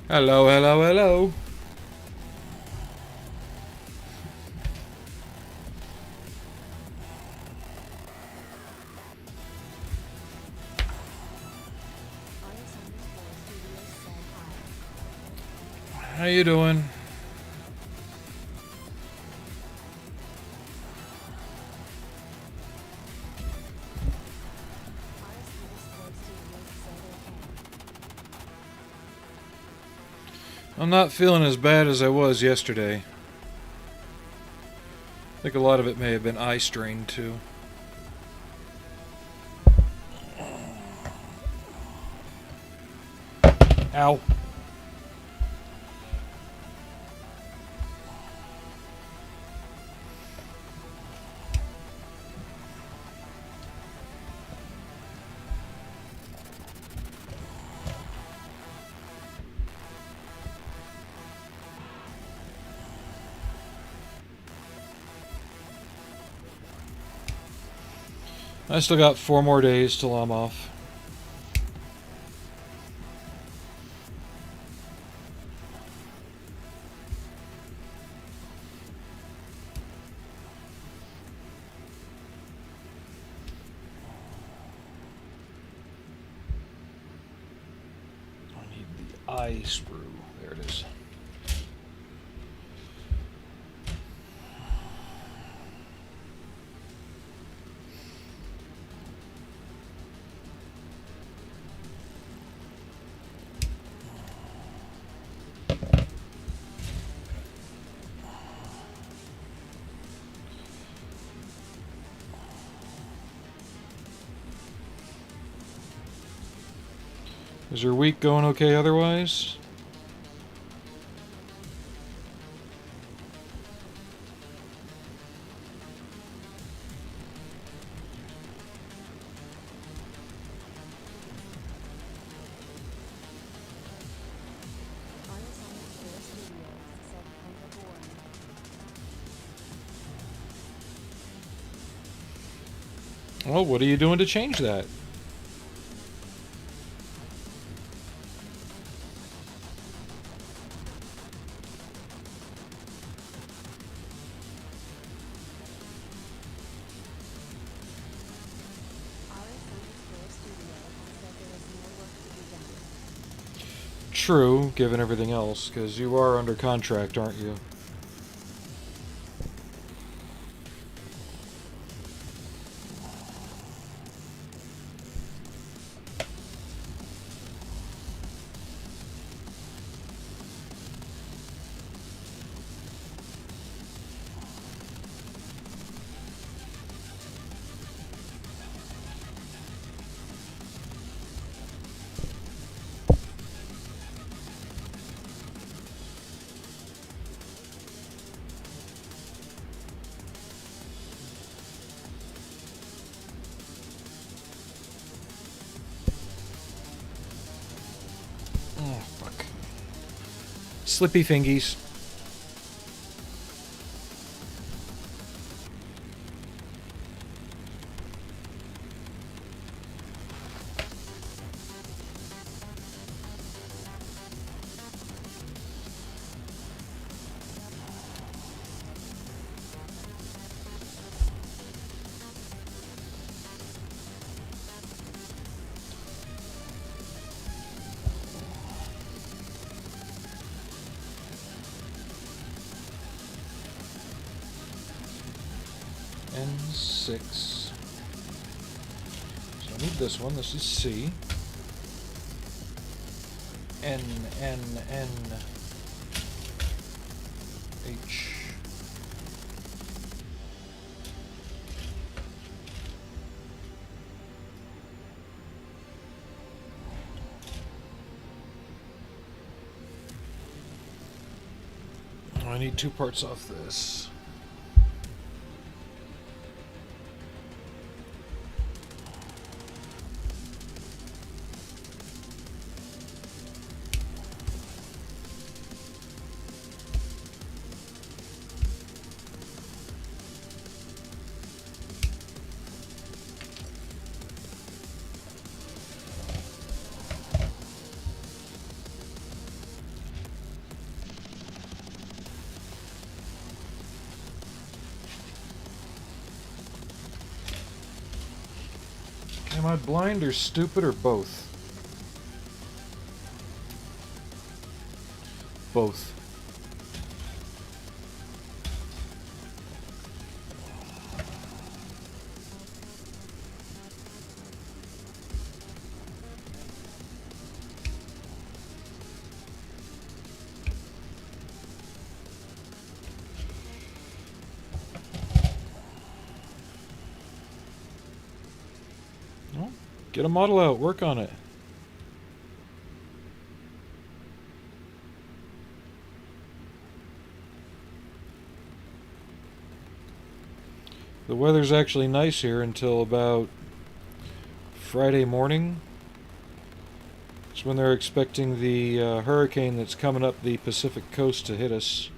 Hello, hello, hello. How you doing? I'm not feeling as bad as I was yesterday. I think a lot of it may have been eye strain too. Ow. I still got 4 more days till I'm off. I need the eye sprue. There it is. Is your week going okay otherwise? Well, what are you doing to change that? True, given everything else, because you are under contract, aren't you? Oh, fuck. Slippy fingies. N6. So I need this one. This is C. N, N, N, H. I need 2 parts off this. Am I blind or stupid or both? Both. Get a model out, work on it. The weather's actually nice here until about Friday morning. It's when they're expecting the hurricane that's coming up the Pacific coast to hit us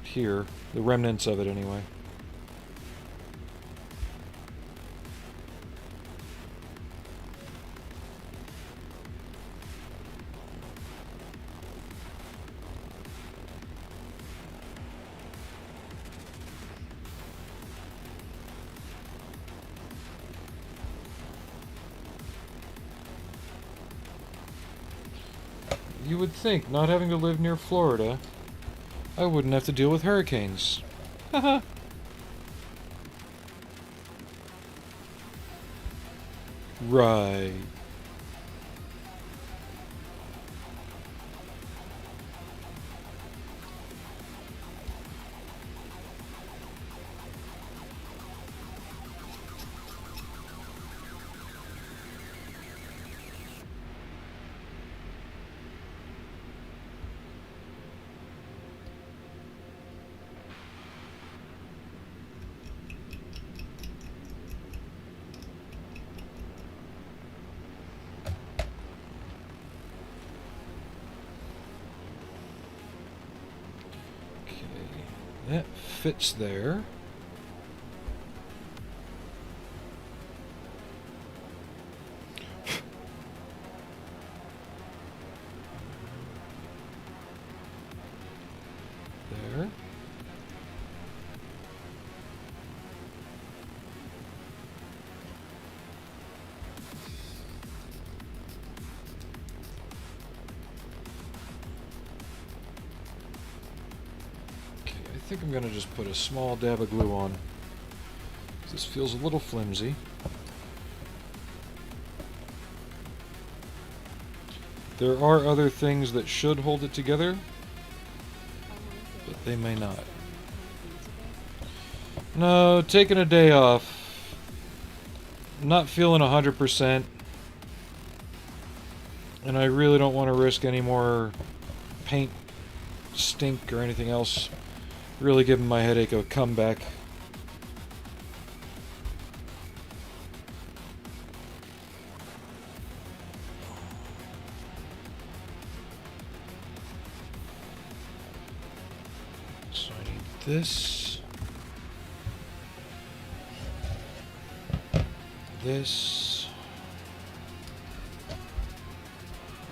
here. The remnants of it, anyway. You would think, not having to live near Florida, I wouldn't have to deal with hurricanes. Haha. Right. That fits there. There. I think I'm going to just put a small dab of glue on. This feels a little flimsy. There are other things that should hold it together, but they may not. No, taking a day off. Not feeling 100%. And I really don't want to risk any more paint stink or anything else. Really giving my headache a comeback. So I need this. This.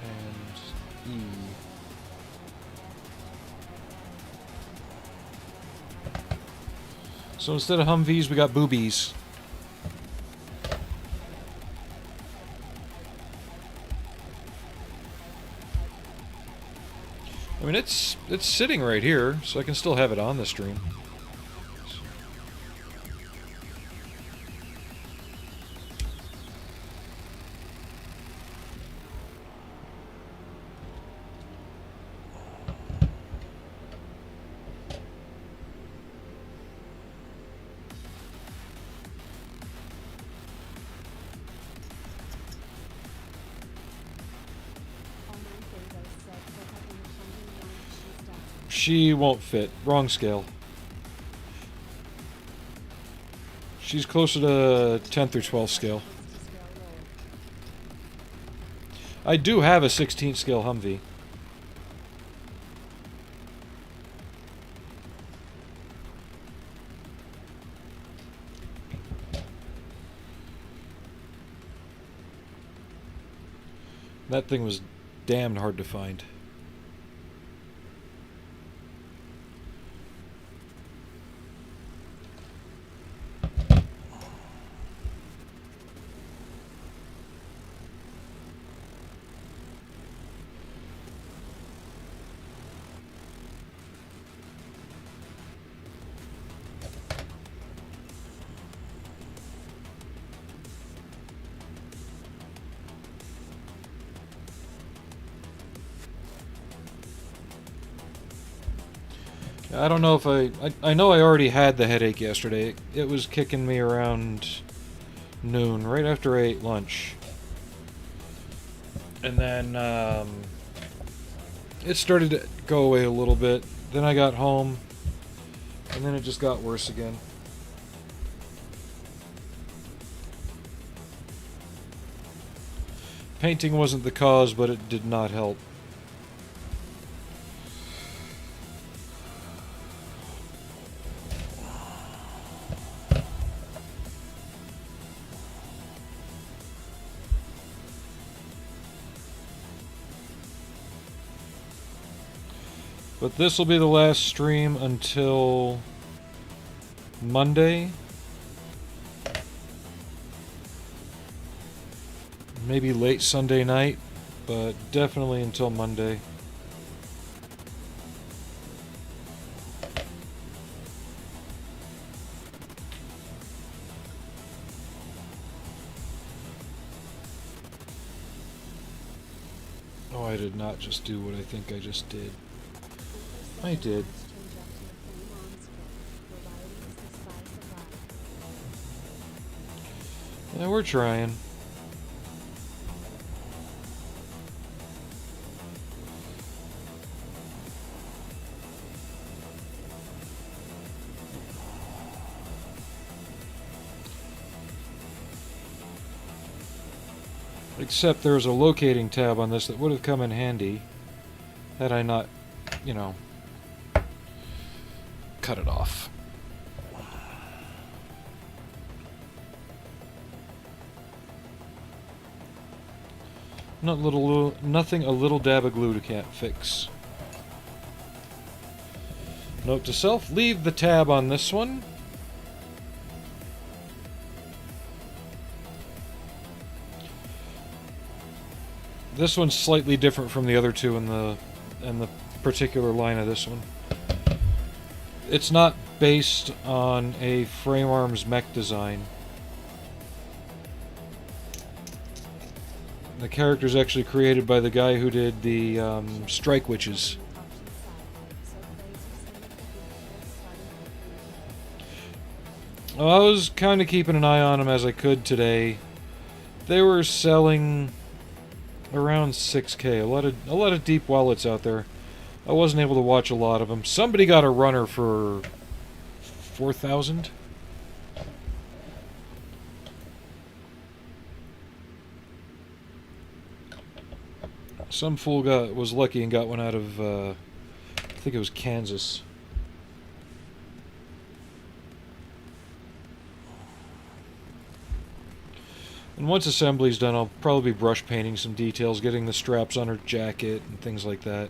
And E. So instead of Humvees, we got boobies. I mean, it's sitting right here, so I can still have it on the stream. She won't fit. Wrong scale. She's closer to 10th or 12th scale. I do have a 16th scale Humvee. That thing was damned hard to find. I don't know if I know I already had the headache yesterday. It was kicking me around noon, right after I ate lunch. And then it started to go away a little bit. Then I got home, and then it just got worse again. Painting wasn't the cause, but it did not help. But this will be the last stream until Monday. Maybe late Sunday night, but definitely until Monday. Oh, I did not just do what I think I just did. I did. Yeah, we're trying. Except there's a locating tab on this that would have come in handy had I not, you know, cut it off. Nothing a little dab of glue can't fix. Note to self, leave the tab on this one. This one's slightly different from the other two in the particular line of this one. It's not based on a frame arms mech design. The character's actually created by the guy who did the Strike Witches. Well, I was kind of keeping an eye on them as I could today. They were selling around 6K. A lot of deep wallets out there. I wasn't able to watch a lot of them. Somebody got a runner for 4,000. Some fool was lucky and got one out of I think it was Kansas. And once assembly's done, I'll probably be brush painting some details, getting the straps on her jacket and things like that.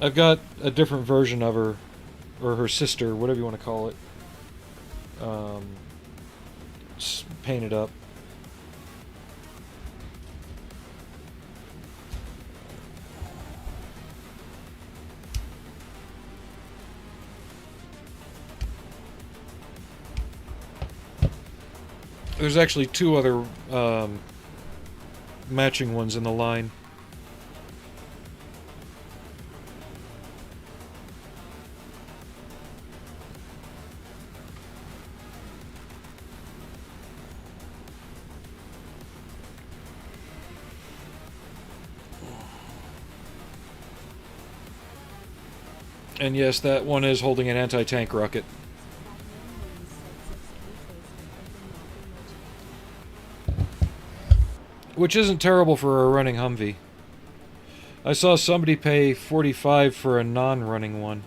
I've got a different version of her, or her sister, whatever you want to call it, painted up. There's actually two other matching ones in the line. And yes, that one is holding an anti-tank rocket. Which isn't terrible for a running Humvee. I saw somebody pay $45 for a non-running one.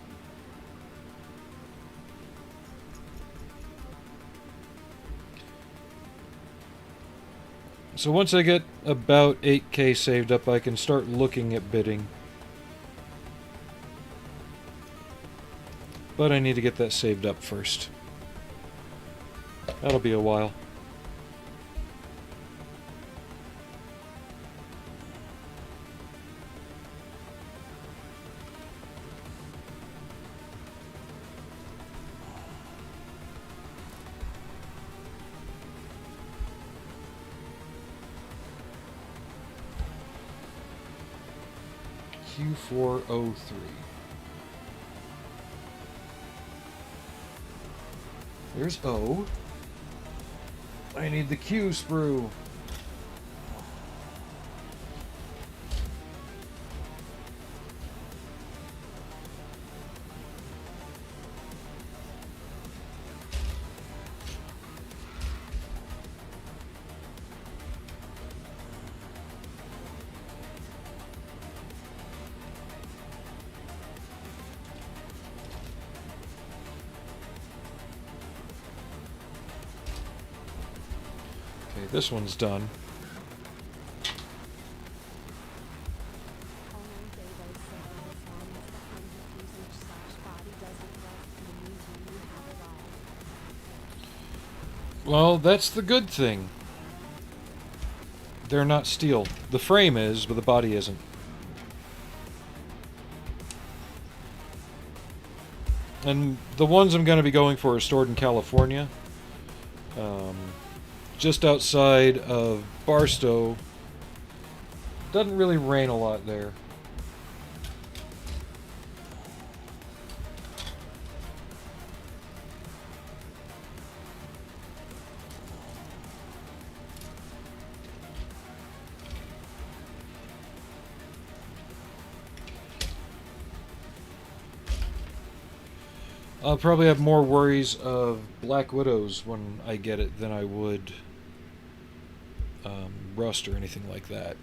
So once I get about 8K saved up, I can start looking at bidding. But I need to get that saved up first. That'll be a while. Q403. There's O. I need the Q sprue. This one's done. Well, that's the good thing. They're not steel. The frame is, but the body isn't. And the ones I'm going to be going for are stored in California. Just outside of Barstow. Doesn't really rain a lot there. I'll probably have more worries of Black Widows when I get it than I would Rust or anything like that.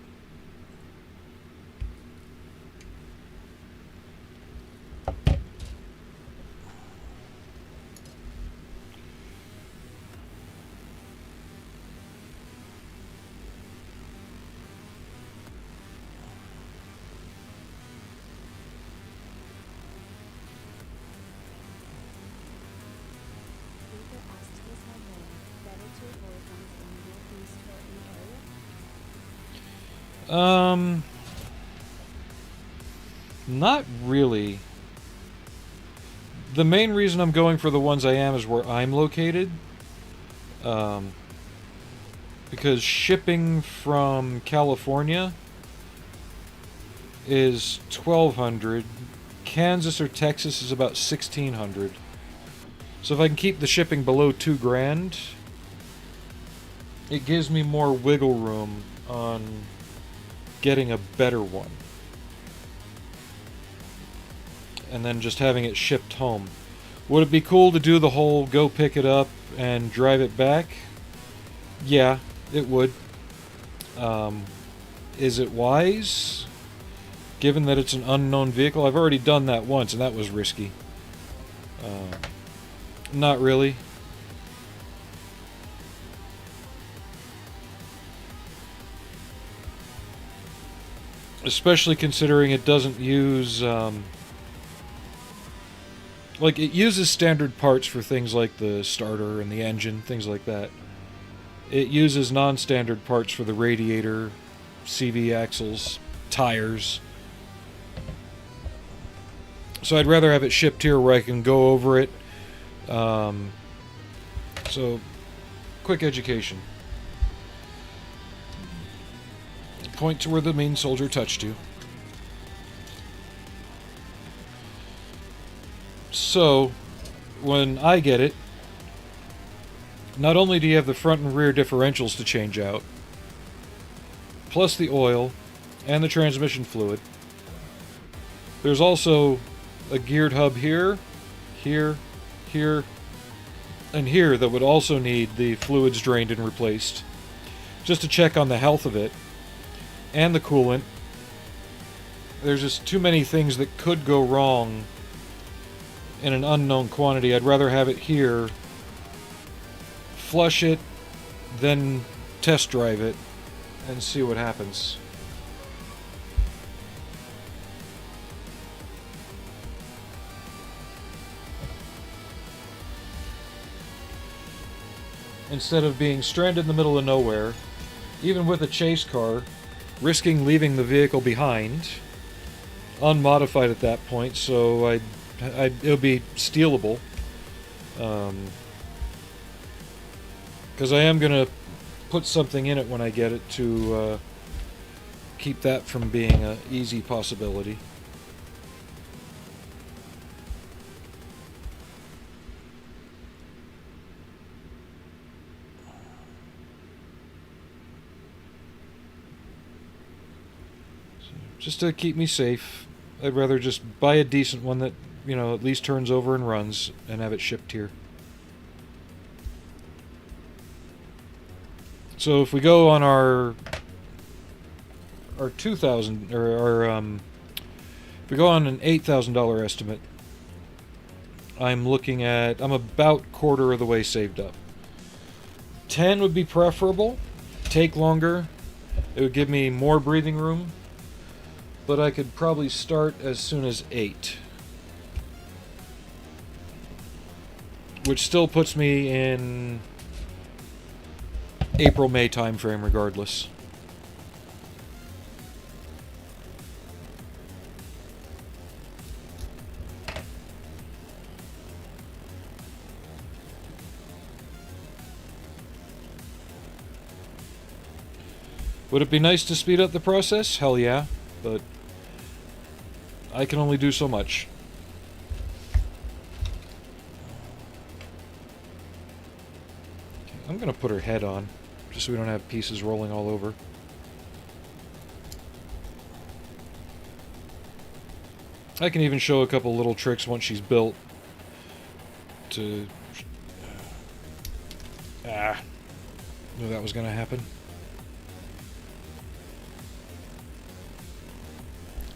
Not really. The main reason I'm going for the ones I am is where I'm located. Because shipping from California is $1,200. Kansas or Texas is about $1,600. So if I can keep the shipping below $2,000, it gives me more wiggle room on getting a better one. And then just having it shipped home. Would it be cool to do the whole go pick it up and drive it back? Yeah, it would. Is it wise? Given that it's an unknown vehicle? I've already done that once and that was risky. Not really. Especially considering it doesn't use... like, it uses standard parts for things like the starter and the engine, things like that. It uses non-standard parts for the radiator, CV axles, tires. So I'd rather have it shipped here where I can go over it. So, quick education. Point to where the main soldier touched you. So, when I get it, not only do you have the front and rear differentials to change out, plus the oil and the transmission fluid, there's also a geared hub here, here, here, and here that would also need the fluids drained and replaced, just to check on the health of it and the coolant. There's just too many things that could go wrong in an unknown quantity. I'd rather have it here, flush it, then test drive it and see what happens. Instead of being stranded in the middle of nowhere, even with a chase car, risking leaving the vehicle behind, unmodified at that point, so it'll be stealable. Because I am going to put something in it when I get it to keep that from being an easy possibility. Just to keep me safe, I'd rather just buy a decent one that, you know, at least turns over and runs and have it shipped here. So if we go on our 2,000 or if we go on an $8,000 estimate, I'm about quarter of the way saved up. 10 would be preferable, take longer, it would give me more breathing room, but I could probably start as soon as 8. Which still puts me in April-May time frame regardless. Would it be nice to speed up the process? Hell yeah, but I can only do so much. Okay, I'm gonna put her head on, just so we don't have pieces rolling all over. I can even show a couple little tricks once she's built to... knew that was gonna happen.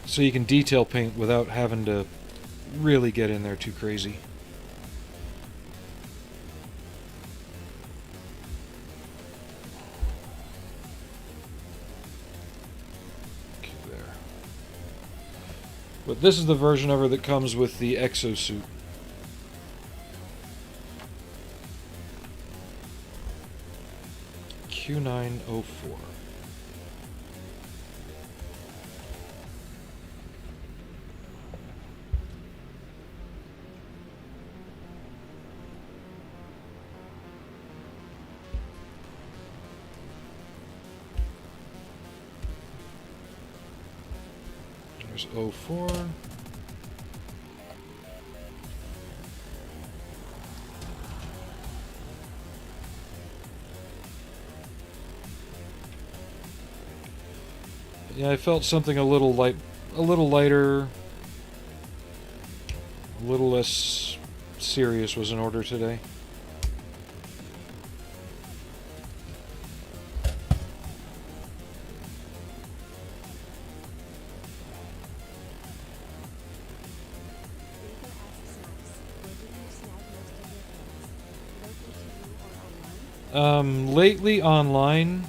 So you can detail paint without having to really get in there too crazy. Okay, there. But this is the version of her that comes with the exosuit. Q904. There's 04. Yeah, I felt something a little lighter, a little less serious was in order today. Lately online,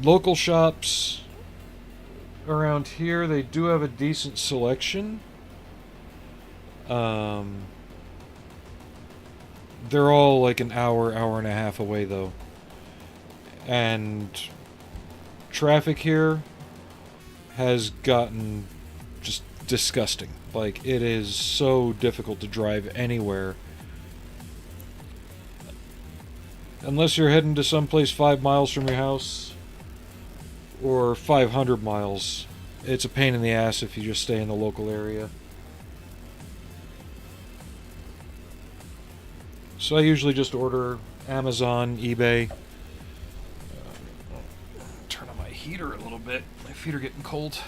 local shops around here, they do have a decent selection. They're all like an hour and a half away though. And traffic here has gotten just disgusting. Like, it is so difficult to drive anywhere. Unless you're heading to someplace 5 miles from your house, or 500 miles, it's a pain in the ass if you just stay in the local area. So I usually just order Amazon, eBay. Turn on my heater a little bit. My feet are getting cold.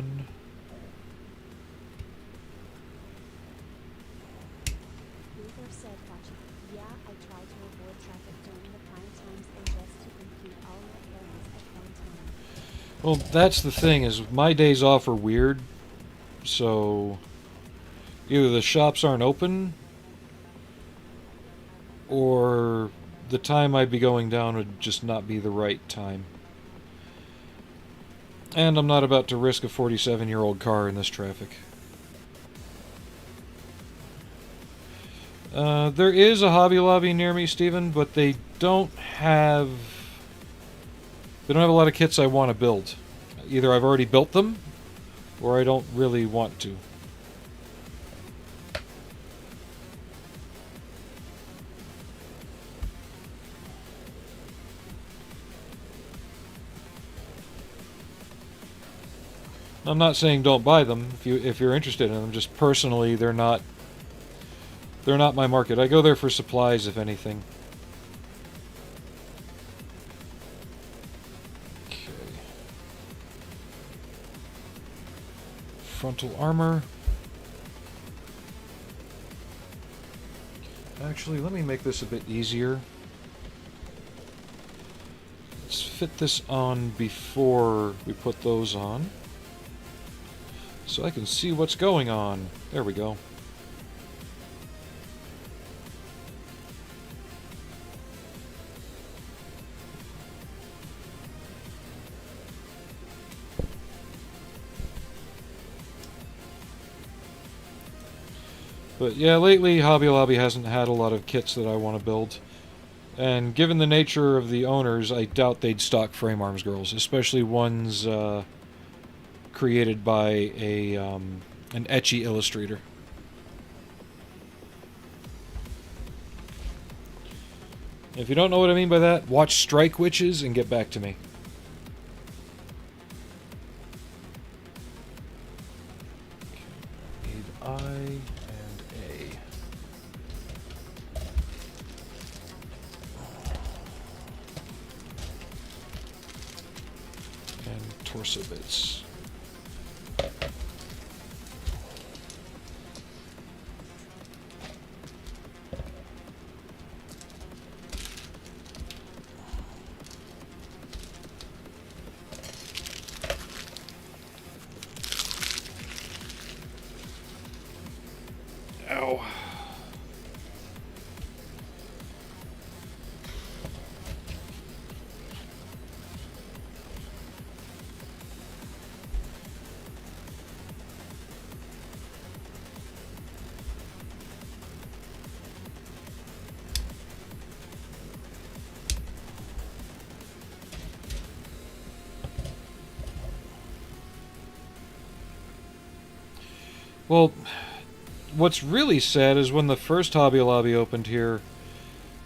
one. Luther said, "Gotcha. Yeah, I try to avoid traffic during the prime times and just to complete all my errands at one time." Well, that's the thing, is my days off are weird. So either the shops aren't open, or the time I'd be going down would just not be the right time. And I'm not about to risk a 47-year-old car in this traffic. There is a Hobby Lobby near me, Steven, but they don't have a lot of kits I want to build. Either I've already built them, or I don't really want to. I'm not saying don't buy them if you're interested in them. Just personally, they're not my market. I go there for supplies, if anything. Okay. Frontal armor. Actually, let me make this a bit easier. Let's fit this on before we put those on, so I can see what's going on. There we go. But yeah, lately Hobby Lobby hasn't had a lot of kits that I want to build. And given the nature of the owners, I doubt they'd stock frame arms girls, especially ones created by an ecchi illustrator. If you don't know what I mean by that, watch Strike Witches and get back to me. Okay, need I and A. And torso bits. Ow. Well, what's really sad is when the first Hobby Lobby opened here,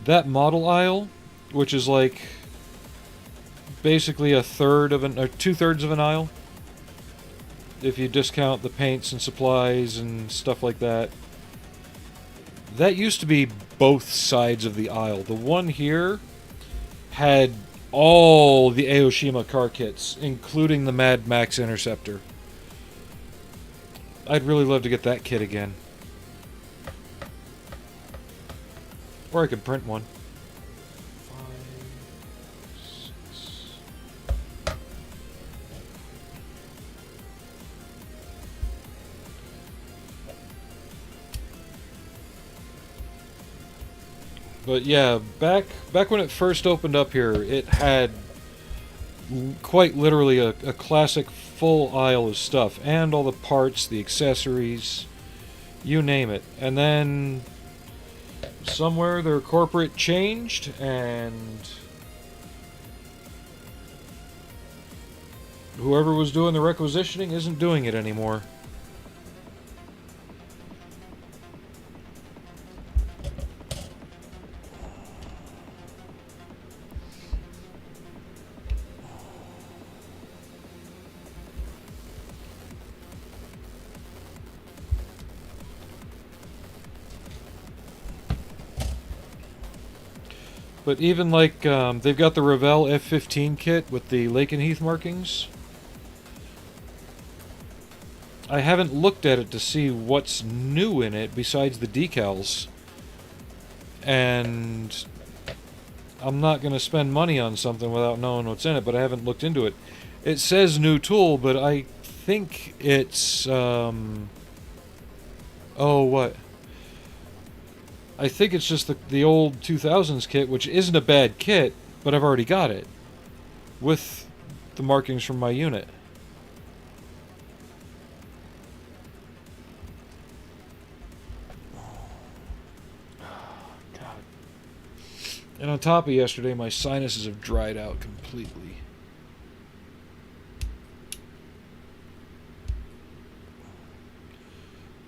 that model aisle, which is like basically a third of or 2/3 of an aisle, if you discount the paints and supplies and stuff like that, that used to be both sides of the aisle. The one here had all the Aoshima car kits, including the Mad Max Interceptor. I'd really love to get that kit again. Or I could print one. 5, 6. But yeah, back when it first opened up here, it had quite literally a classic full aisle of stuff, and all the parts, the accessories, you name it. And then somewhere their corporate changed, and whoever was doing the requisitioning isn't doing it anymore. But even like, they've got the Revell F-15 kit with the Lakenheath markings. I haven't looked at it to see what's new in it besides the decals. And I'm not going to spend money on something without knowing what's in it, but I haven't looked into it. It says new tool, but I think it's, oh, what? I think it's just the old 2000s kit, which isn't a bad kit, but I've already got it. With the markings from my unit. God. And on top of yesterday, my sinuses have dried out completely.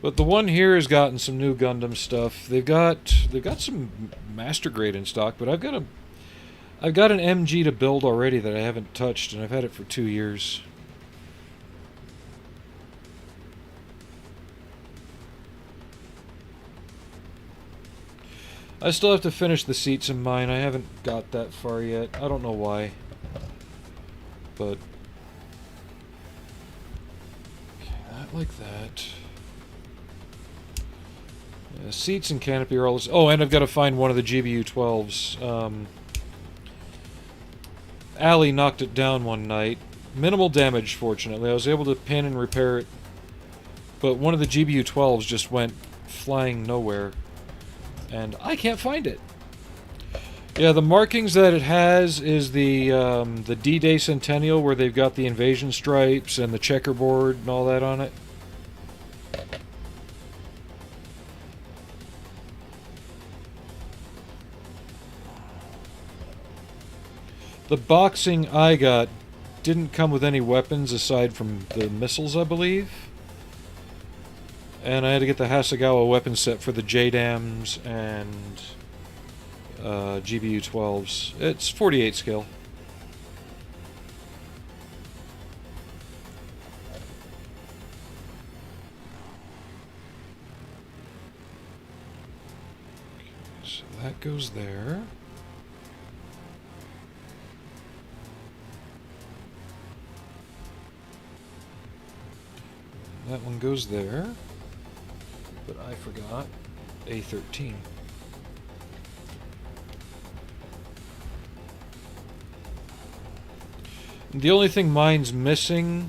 But the one here has gotten some new Gundam stuff. They've got some master grade in stock, but I've got an MG to build already that I haven't touched, and I've had it for 2 years. I still have to finish the seats in mine. I haven't got that far yet. I don't know why. But okay, that like that. Yeah, seats and canopy are all this. Oh, and I've got to find one of the GBU 12s. Allie knocked it down one night. Minimal damage, fortunately. I was able to pin and repair it. But one of the GBU 12s just went flying nowhere. And I can't find it. Yeah, the markings that it has is the D-Day Centennial, where they've got the invasion stripes and the checkerboard and all that on it. The boxing I got didn't come with any weapons aside from the missiles, I believe. And I had to get the Hasegawa weapon set for the JDAMs and GBU 12s. It's 48 scale. Okay, so that goes there. That one goes there. But I forgot A13. The only thing mine's missing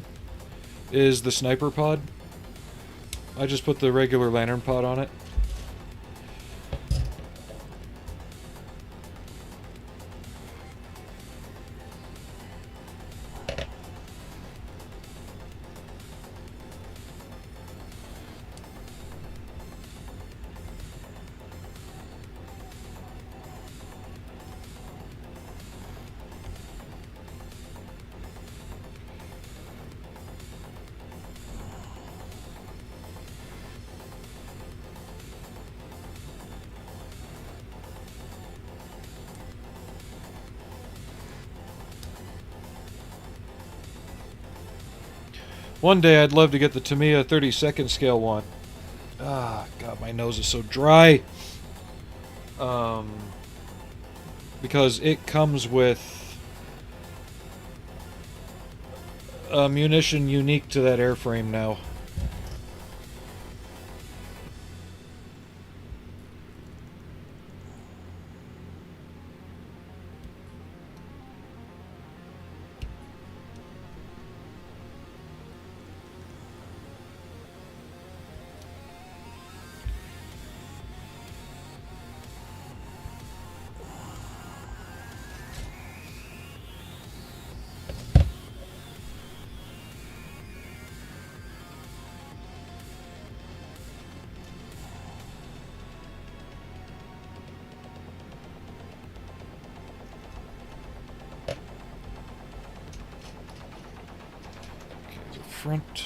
is the sniper pod. I just put the regular lantern pod on it. One day I'd love to get the Tamiya 32nd scale one. Ah, God, my nose is so dry. Because it comes with munition unique to that airframe now. Front.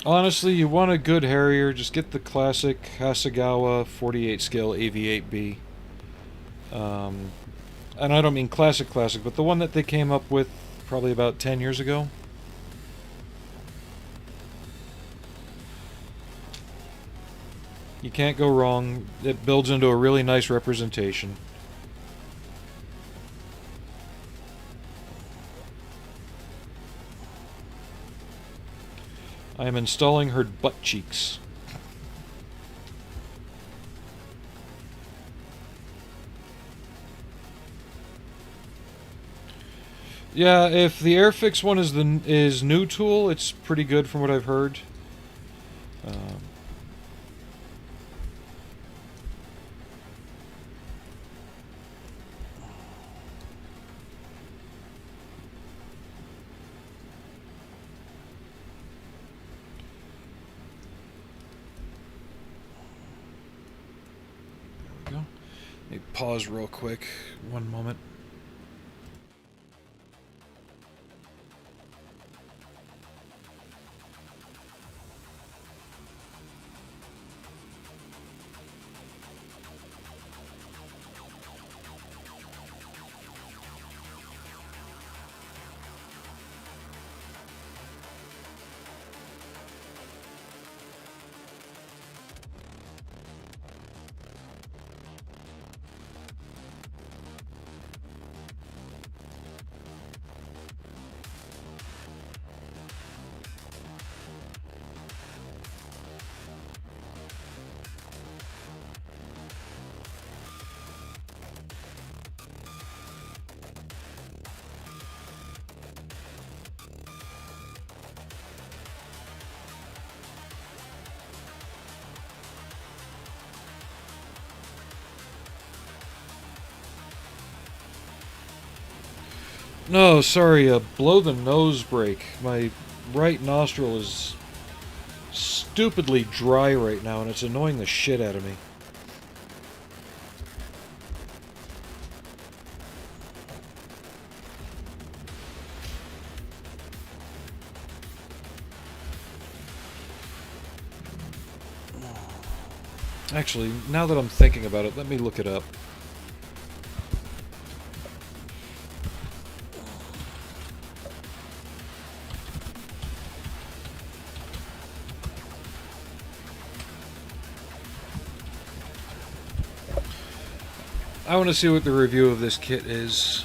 Honestly, you want a good Harrier, just get the classic Hasegawa 48 scale AV-8B. And I don't mean classic, but the one that they came up with probably about 10 years ago. You can't go wrong. It builds into a really nice representation. I am installing her butt cheeks. Yeah, if the Airfix one is new tool, it's pretty good from what I've heard. There we go. Let me pause real quick. One moment. No, sorry, blow the nose break. My right nostril is stupidly dry right now, and it's annoying the shit out of me. Actually, now that I'm thinking about it, let me look it up. I want to see what the review of this kit is.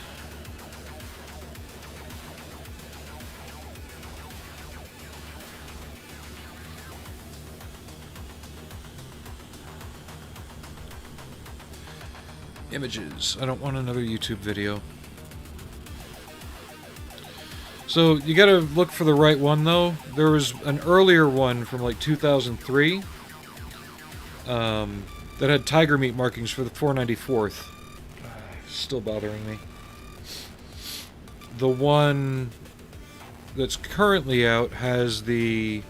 Images. I don't want another YouTube video. So, you gotta look for the right one, though. There was an earlier one from, like, 2003 that had tiger meat markings for the 494th. Still bothering me. The one that's currently out has the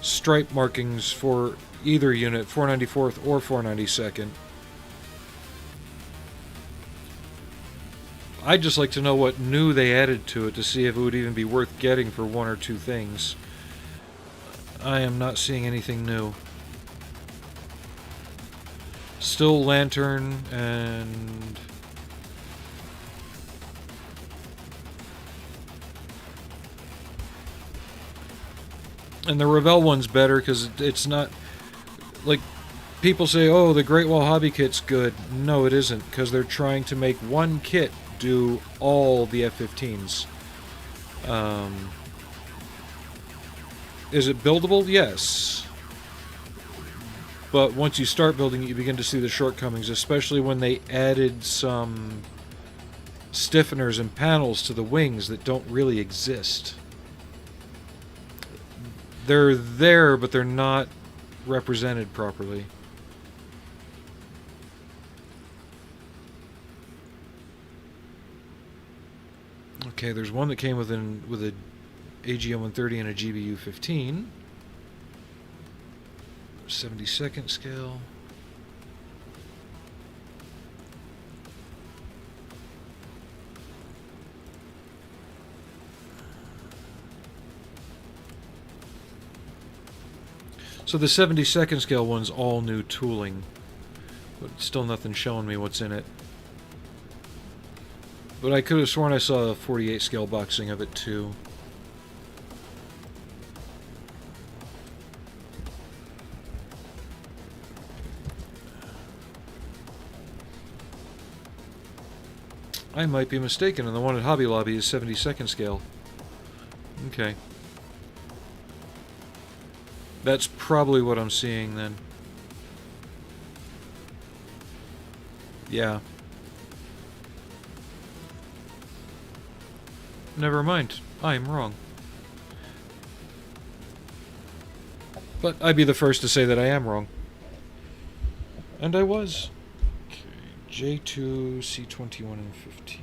stripe markings for either unit, 494th or 492nd. I'd just like to know what new they added to it to see if it would even be worth getting for one or two things. I am not seeing anything new. Still lantern and... And the Revell one's better because it's not... Like, people say, oh, the Great Wall Hobby Kit's good. No, it isn't, because they're trying to make one kit do all the F-15s. Is it buildable? Yes. But once you start building it, you begin to see the shortcomings, especially when they added some stiffeners and panels to the wings that don't really exist. They're there, but they're not represented properly. Okay, there's one that came with a AGM-130 and a GBU-15. 72nd scale. So the 72nd scale one's all new tooling, but still nothing showing me what's in it. But I could have sworn I saw a 48 scale boxing of it too. I might be mistaken, and the one at Hobby Lobby is 72nd scale. Okay. That's probably what I'm seeing then. Yeah. Never mind. I'm wrong. But I'd be the first to say that I am wrong. And I was. Okay, J2, C21, and 15.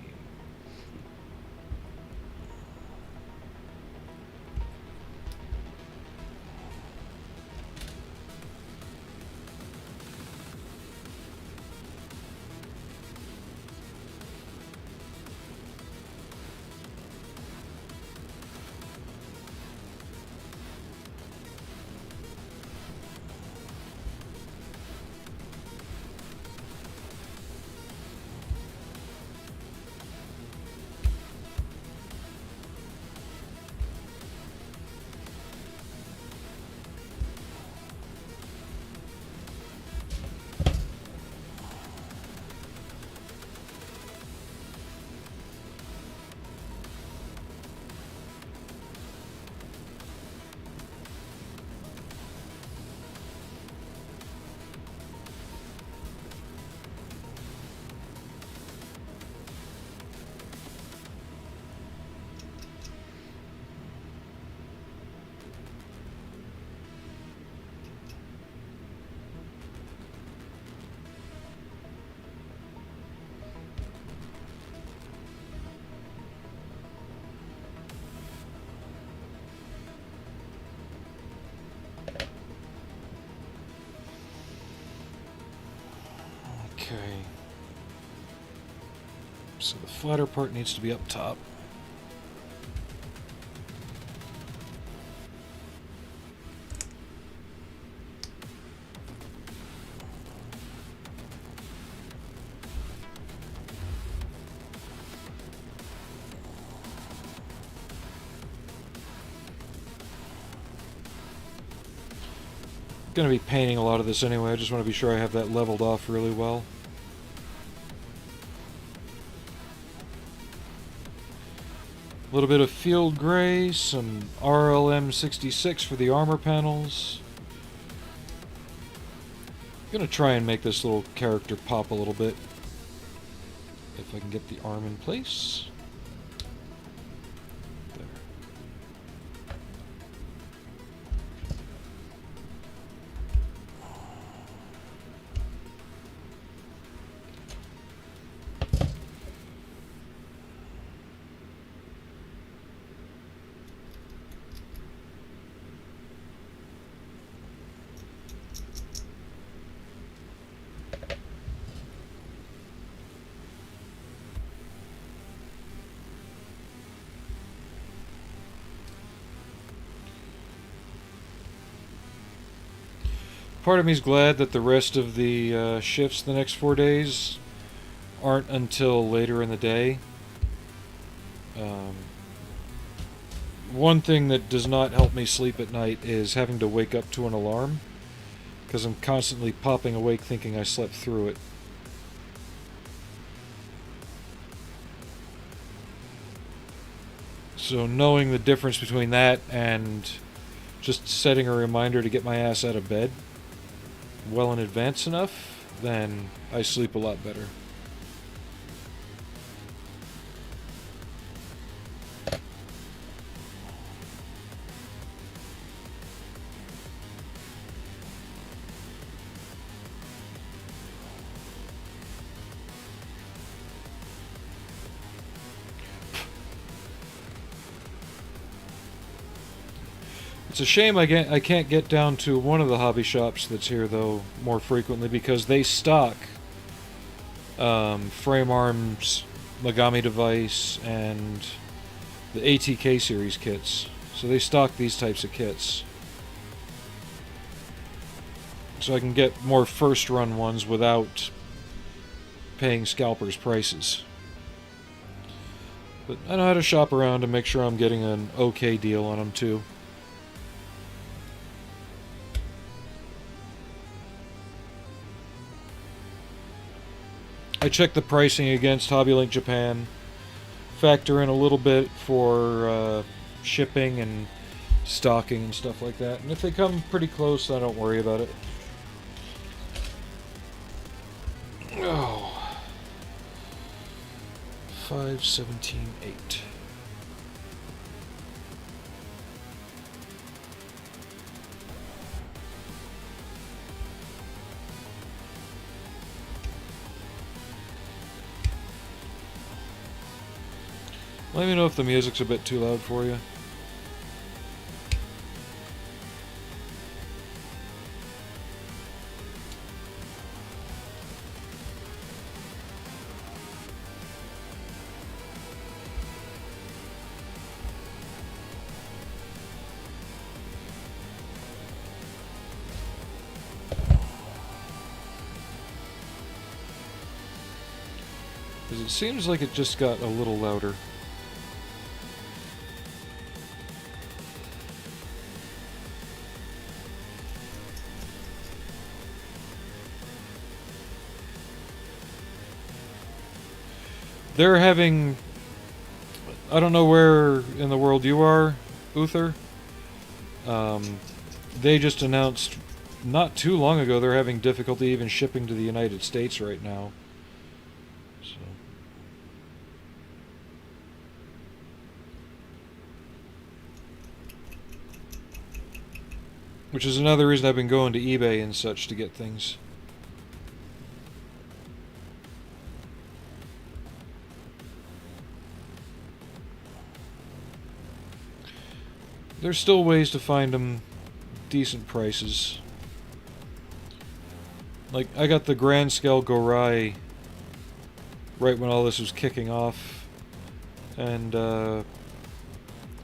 Okay. So the flatter part needs to be up top. Going to be painting a lot of this anyway. I just want to be sure I have that leveled off really well. A little bit of field gray, some RLM 66 for the armor panels. Gonna try and make this little character pop a little bit. If I can get the arm in place. There. Part of me is glad that the rest of the shifts the next 4 days aren't until later in the day. One thing that does not help me sleep at night is having to wake up to an alarm, because I'm constantly popping awake thinking I slept through it. So knowing the difference between that and just setting a reminder to get my ass out of bed well in advance enough, then I sleep a lot better. It's a shame I can't get down to one of the hobby shops that's here, though, more frequently, because they stock Frame Arms, Megami Device, and the ATK series kits. So they stock these types of kits. So I can get more first run ones without paying scalpers' prices. But I know how to shop around to make sure I'm getting an okay deal on them, too. I check the pricing against HobbyLink Japan, factor in a little bit for shipping and stalking and stuff like that. And if they come pretty close, I don't worry about it. Oh. 517.8. Let me know if the music's a bit too loud for you. Because it seems like it just got a little louder. They're having... I don't know where in the world you are, Uther. They just announced not too long ago they're having difficulty even shipping to the United States right now. So. Which is another reason I've been going to eBay and such to get things. There's still ways to find them decent prices. Like, I got the Grand Scale Gorai right when all this was kicking off. And,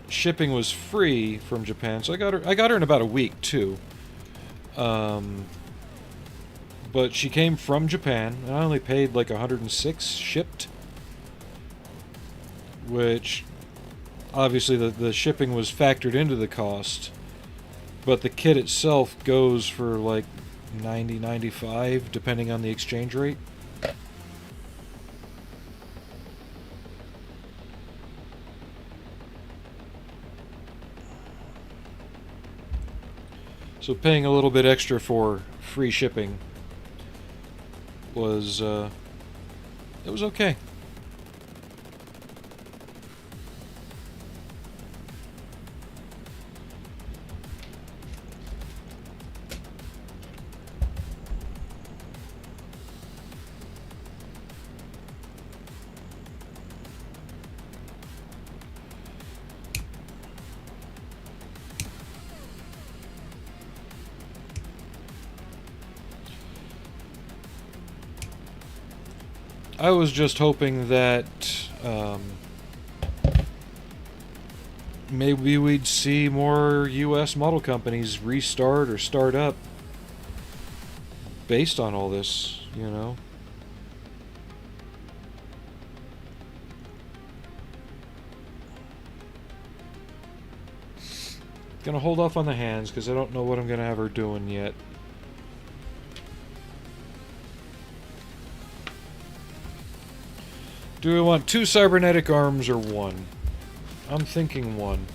shipping was free from Japan, so I got her in about a week, too. But she came from Japan, and I only paid like 106 shipped. Which... obviously the shipping was factored into the cost, but the kit itself goes for like 90, 95 depending on the exchange rate. So paying a little bit extra for free shipping was it was okay. I was just hoping that maybe we'd see more US model companies restart or start up based on all this, you know. Gonna hold off on the hands because I don't know what I'm gonna have her doing yet. Do we want 2 cybernetic arms or 1? I'm thinking 1.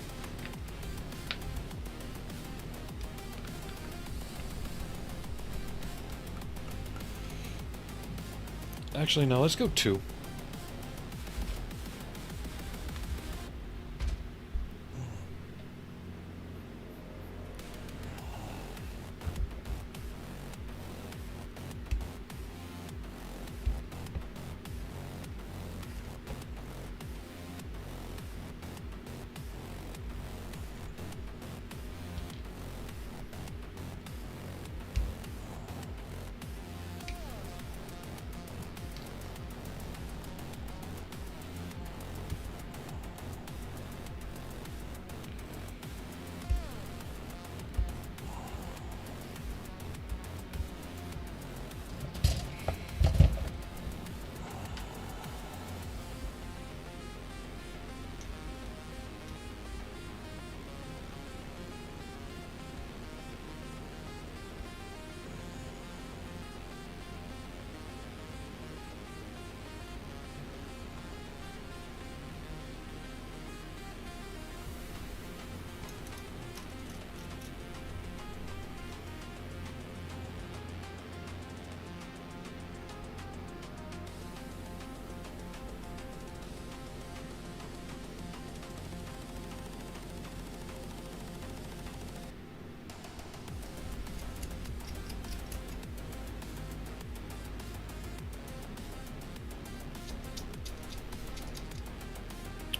Actually, no, let's go 2.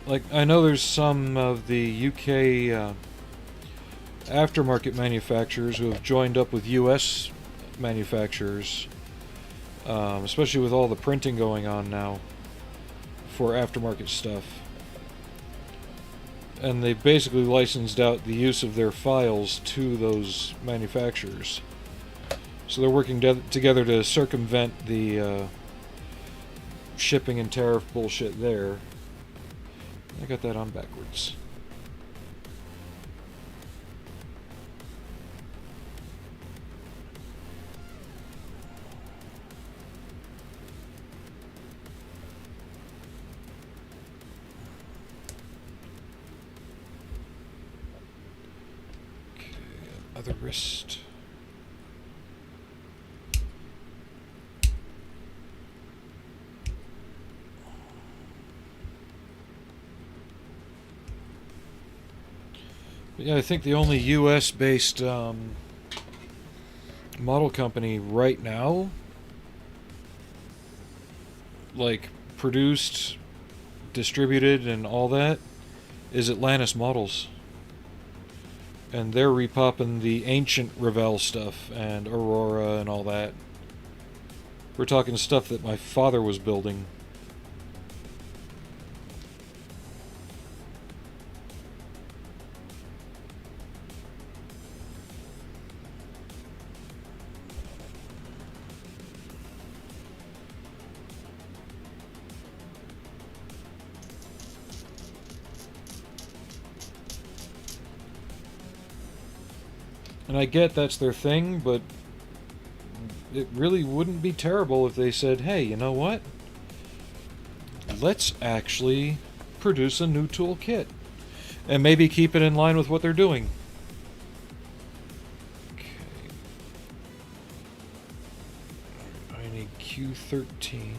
Like, I know there's some of the UK aftermarket manufacturers who have joined up with US manufacturers, especially with all the printing going on now for aftermarket stuff. And they've basically licensed out the use of their files to those manufacturers. So they're working together to circumvent the shipping and tariff bullshit there. I got that on backwards. Okay, other wrist. Yeah, I think the only US-based model company right now, like produced, distributed, and all that, is Atlantis Models. And they're repopping the ancient Revell stuff and Aurora and all that. We're talking stuff that my father was building. And I get that's their thing, but it really wouldn't be terrible if they said, hey, you know what? Let's actually produce a new tool kit. And maybe keep it in line with what they're doing. Okay. I need Q13.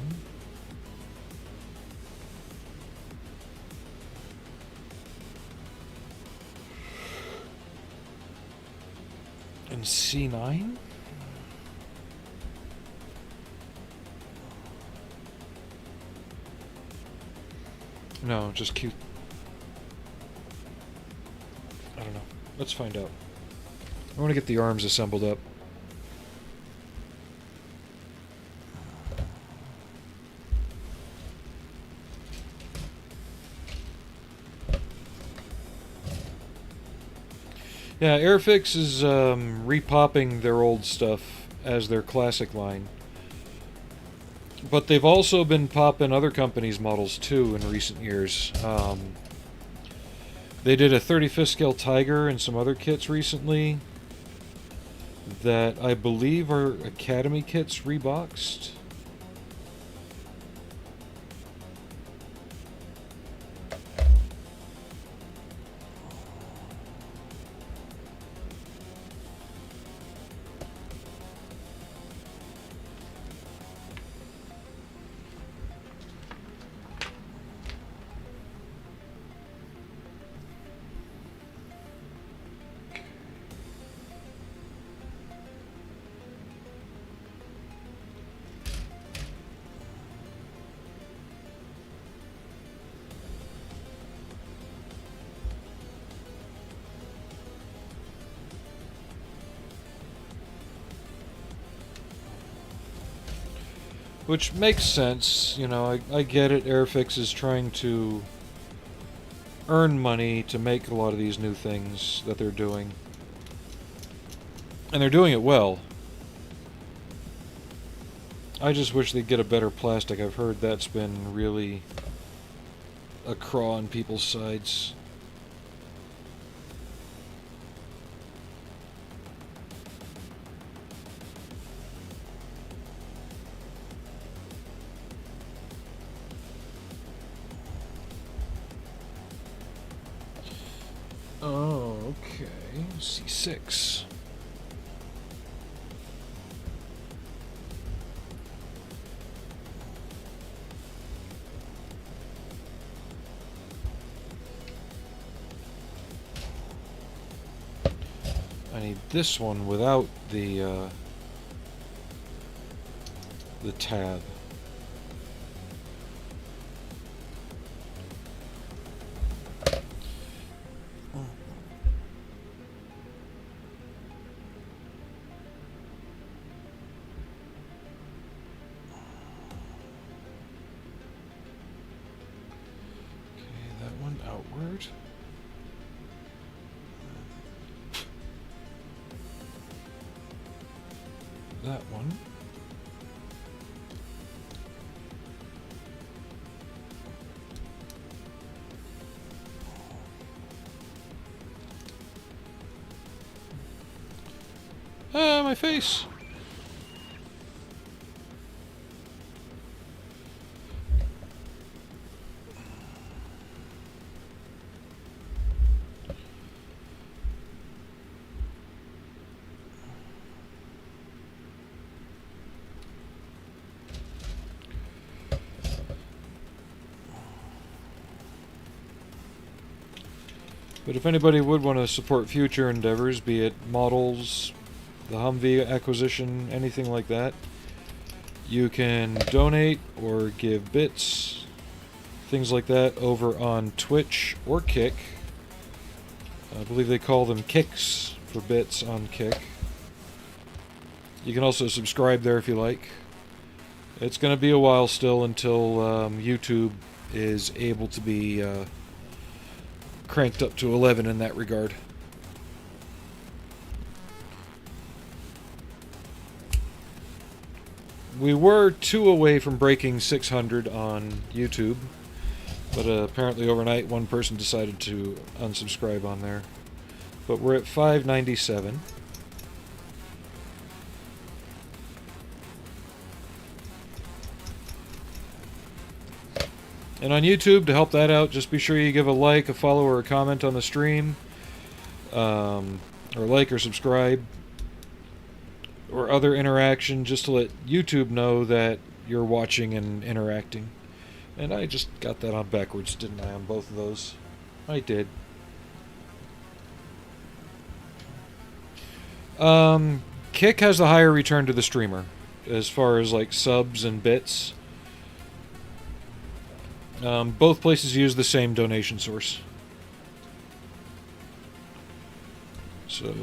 And C9? No, just Q. I don't know. Let's find out. I want to get the arms assembled up. Yeah, Airfix is repopping their old stuff as their classic line. But they've also been popping other companies' models too in recent years. They did a 35th scale Tiger and some other kits recently that I believe are Academy kits reboxed. Which makes sense, you know, I get it. Airfix is trying to earn money to make a lot of these new things that they're doing. And they're doing it well. I just wish they'd get a better plastic. I've heard that's been really a craw on people's sides. Oh, okay. C6. I need this one without the tab. outward. That one. Ah, my face. But if anybody would want to support future endeavors, be it models, the Humvee acquisition, anything like that, you can donate or give bits, things like that, over on Twitch or Kick. I believe they call them kicks for bits on Kick. You can also subscribe there if you like. It's going to be a while still until YouTube is able to be cranked up to 11 in that regard. We were 2 away from breaking 600 on YouTube, but apparently overnight one person decided to unsubscribe on there. But we're at 597. And on YouTube, to help that out, just be sure you give a like, a follow, or a comment on the stream. Or like or subscribe. Or other interaction, just to let YouTube know that you're watching and interacting. And I just got that on backwards, didn't I, on both of those? I did. Kick has the higher return to the streamer, as far as like subs and bits. Both places use the same donation source. So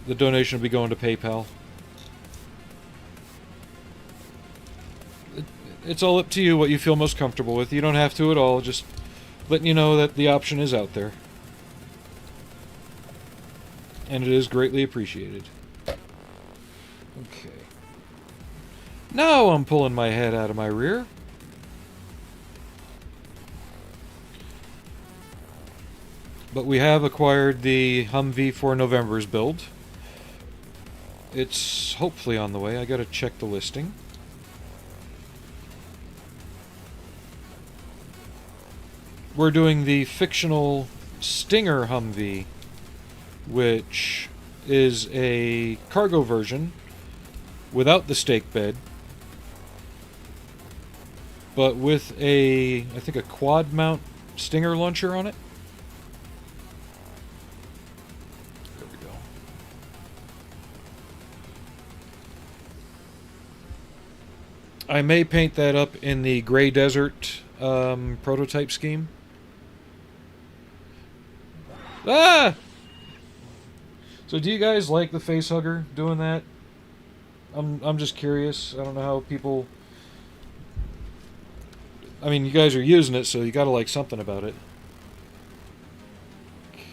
the donation will be going to PayPal. It's all up to you what you feel most comfortable with. You don't have to at all, just letting you know that the option is out there. And it is greatly appreciated. Okay. Now I'm pulling my head out of my rear. But we have acquired the Humvee for November's build. It's hopefully on the way. I gotta check the listing. We're doing the fictional Stinger Humvee, which is a cargo version without the stake bed, but with a, I think, a quad mount Stinger launcher on it. There we go. I may paint that up in the Gray Desert prototype scheme. Ah! So do you guys like the facehugger doing that? I'm just curious. I don't know how people... I mean, you guys are using it, so you gotta like something about it. Okay.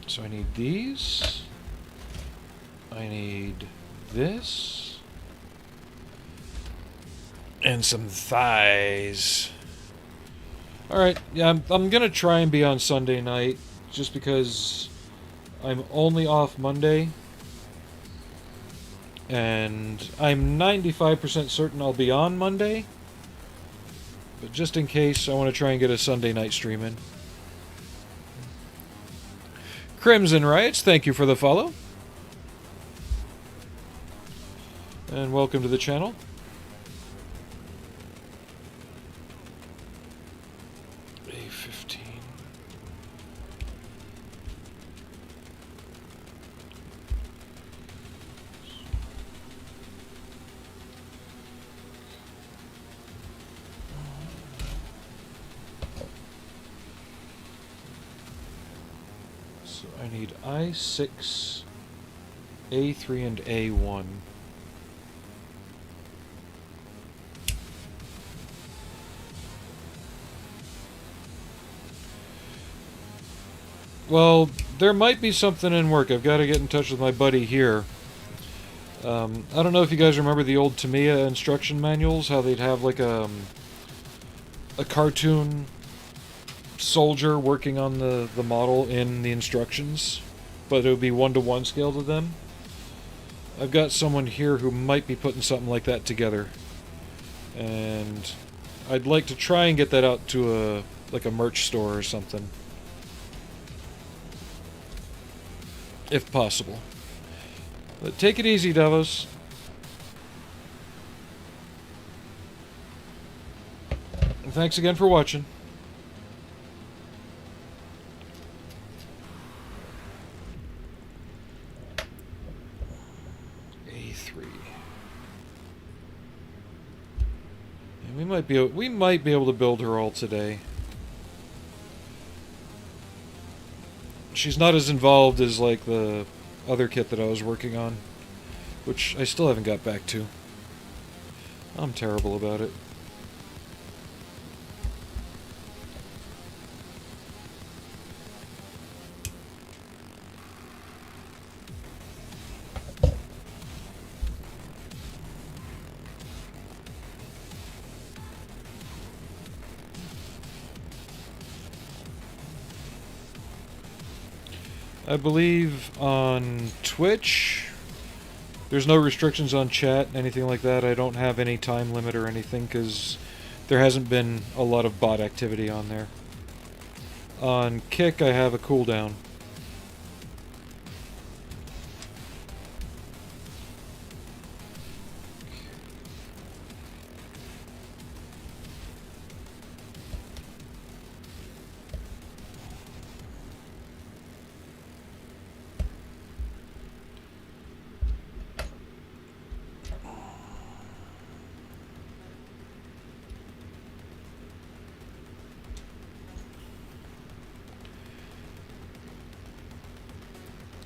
So I need these. I need this. And some thighs. Alright, yeah, I'm gonna try and be on Sunday night, just because I'm only off Monday. And I'm 95% certain I'll be on Monday. But just in case, I want to try and get a Sunday night stream in. Crimson Riots, thank you for the follow. And welcome to the channel. A15. So I need I6, A3, and A1. Well, there might be something in work. I've got to get in touch with my buddy here. I don't know if you guys remember the old Tamiya instruction manuals, how they'd have like a cartoon soldier working on the model in the instructions, but it would be 1-to-1 scale to them. I've got someone here who might be putting something like that together, and I'd like to try and get that out to a merch store or something, if possible. But take it easy, Davos. And thanks again for watching. A3. And we might be able to build her all today. She's not as involved as like the other kit that I was working on, which I still haven't got back to. I'm terrible about it. I believe on Twitch, there's no restrictions on chat, anything like that. I don't have any time limit or anything because there hasn't been a lot of bot activity on there. On Kick, I have a cooldown.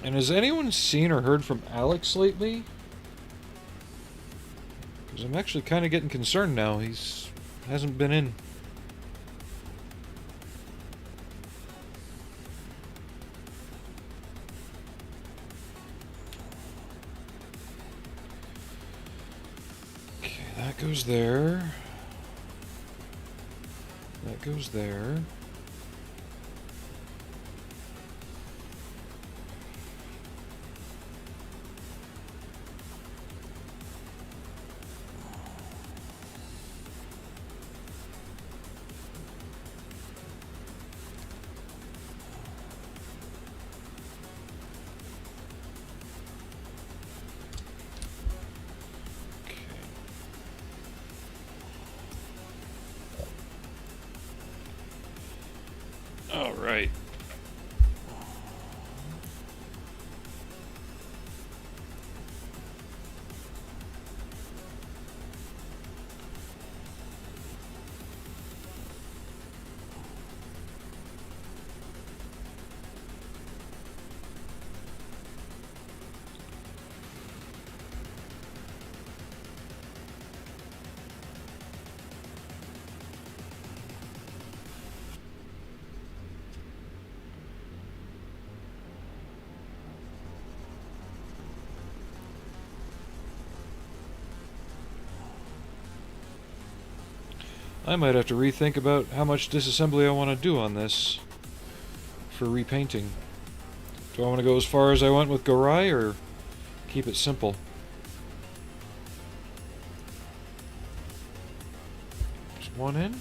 And has anyone seen or heard from Alex lately? Because I'm actually kind of getting concerned now. Hasn't been in. Okay, that goes there. That goes there. All right. I might have to rethink about how much disassembly I want to do on this for repainting. Do I want to go as far as I went with Gorai or keep it simple? Just one in?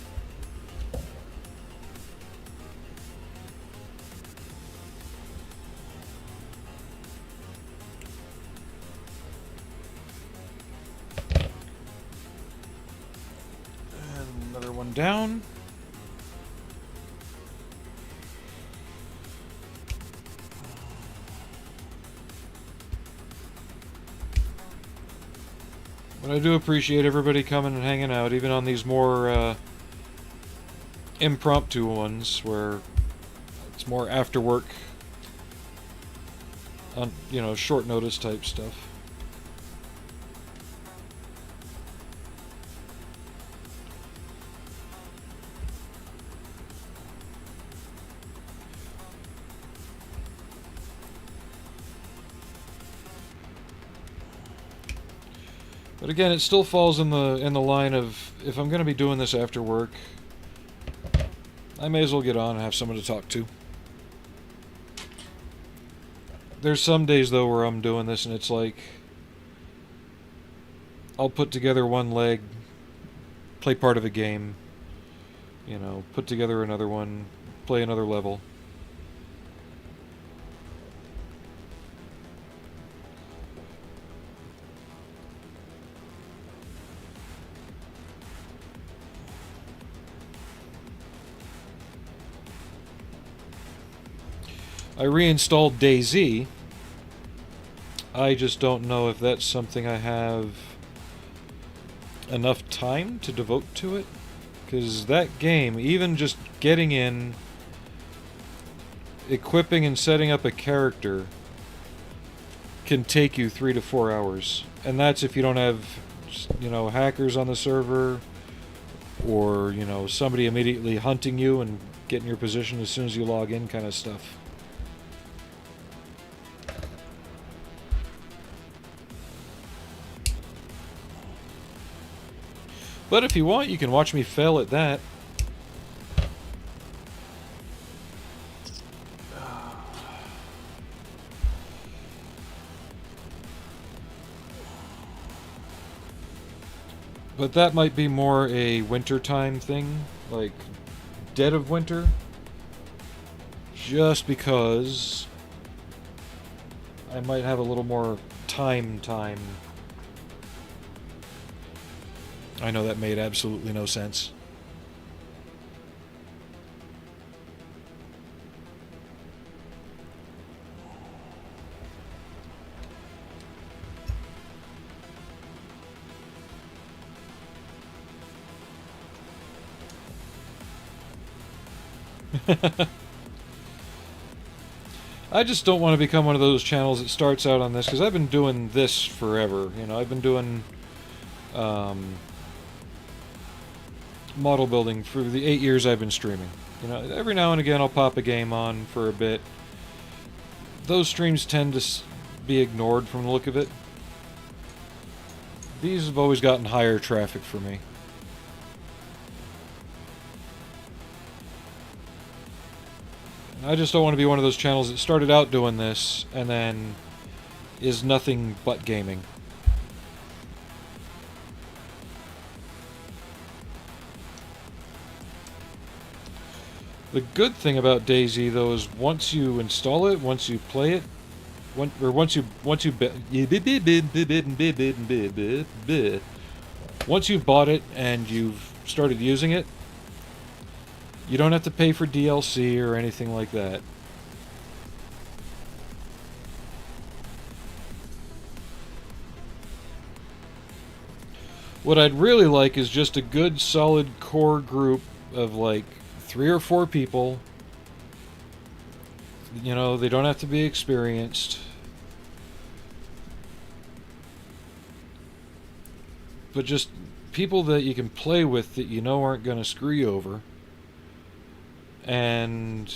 Another one down. But I do appreciate everybody coming and hanging out, even on these more impromptu ones where it's more after work, on short notice type stuff. But again, it still falls in the line of, if I'm going to be doing this after work, I may as well get on and have someone to talk to. There's some days, though, where I'm doing this and it's like, I'll put together one leg, play part of a game, you know, put together another one, play another level. I reinstalled DayZ. I just don't know if that's something I have enough time to devote to it. Because that game, even just getting in, equipping and setting up a character, can take you 3 to 4 hours. And that's if you don't have, you know, hackers on the server, or, you know, somebody immediately hunting you and getting your position as soon as you log in kind of stuff. But if you want, you can watch me fail at that. But that might be more a wintertime thing, like dead of winter. Just because I might have a little more time. I know that made absolutely no sense. I just don't want to become one of those channels that starts out on this, because I've been doing this forever. You know, I've been doing model building for the 8 years I've been streaming. You know, every now and again I'll pop a game on for a bit. Those streams tend to be ignored from the look of it. These have always gotten higher traffic for me. I just don't want to be one of those channels that started out doing this and then is nothing but gaming. The good thing about DayZ, though, is once you install it, once you play it, once you've bought it and you've started using it, you don't have to pay for DLC or anything like that. What I'd really like is just a good, solid core group of like 3 or 4 people. You know, they don't have to be experienced. But just people that you can play with that you know aren't going to screw you over. And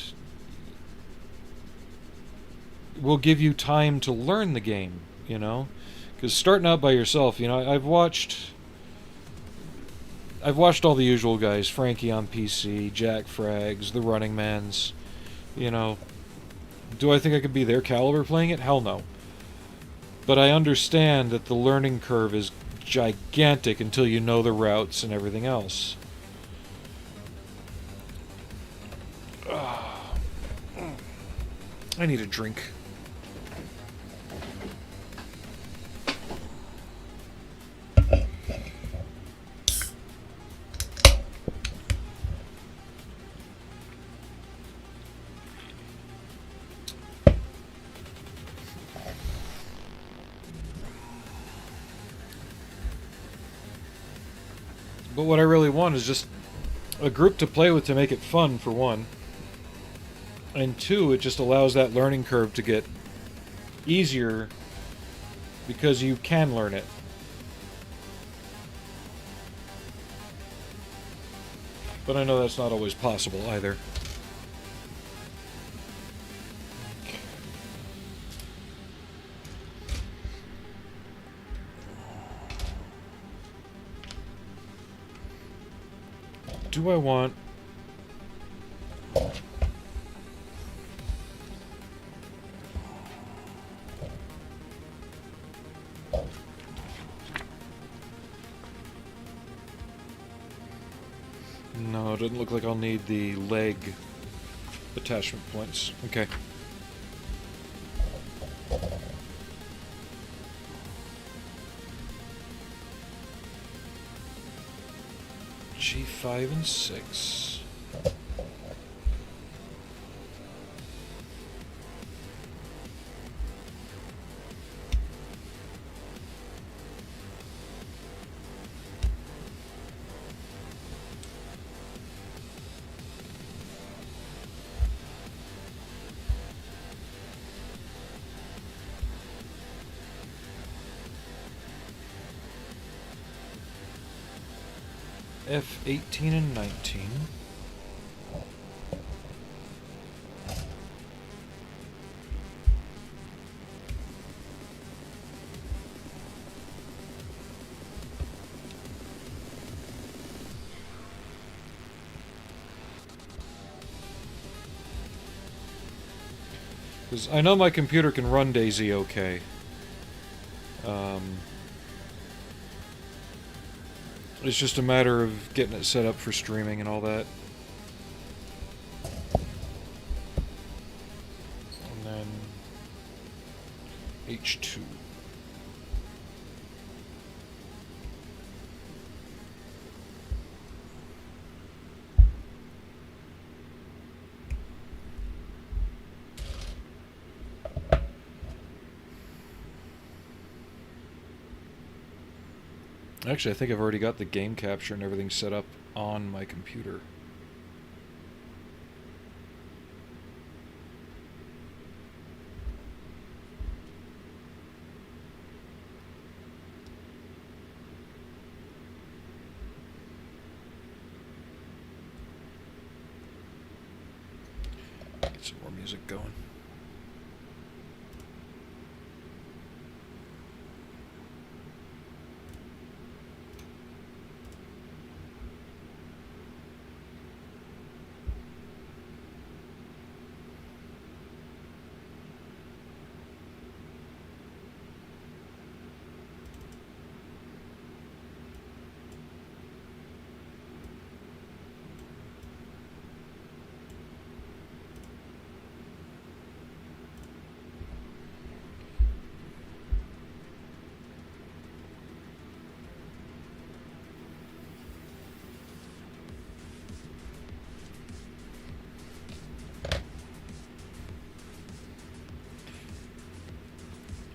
will give you time to learn the game, you know? Because starting out by yourself, you know, I've watched all the usual guys, Frankie on PC, Jack Frags, the Running Mans, you know. Do I think I could be their caliber playing it? Hell no. But I understand that the learning curve is gigantic until you know the routes and everything else. I need a drink. But what I really want is just a group to play with to make it fun, for one. And 2, it just allows that learning curve to get easier because you can learn it. But I know that's not always possible either. Do I want... No, it doesn't look like I'll need the leg attachment points. Okay. G5 and 6. F18 and 19. Because I know my computer can run DayZ okay. It's just a matter of getting it set up for streaming and all that. And then H2. Actually, I think I've already got the game capture and everything set up on my computer. Get some more music going.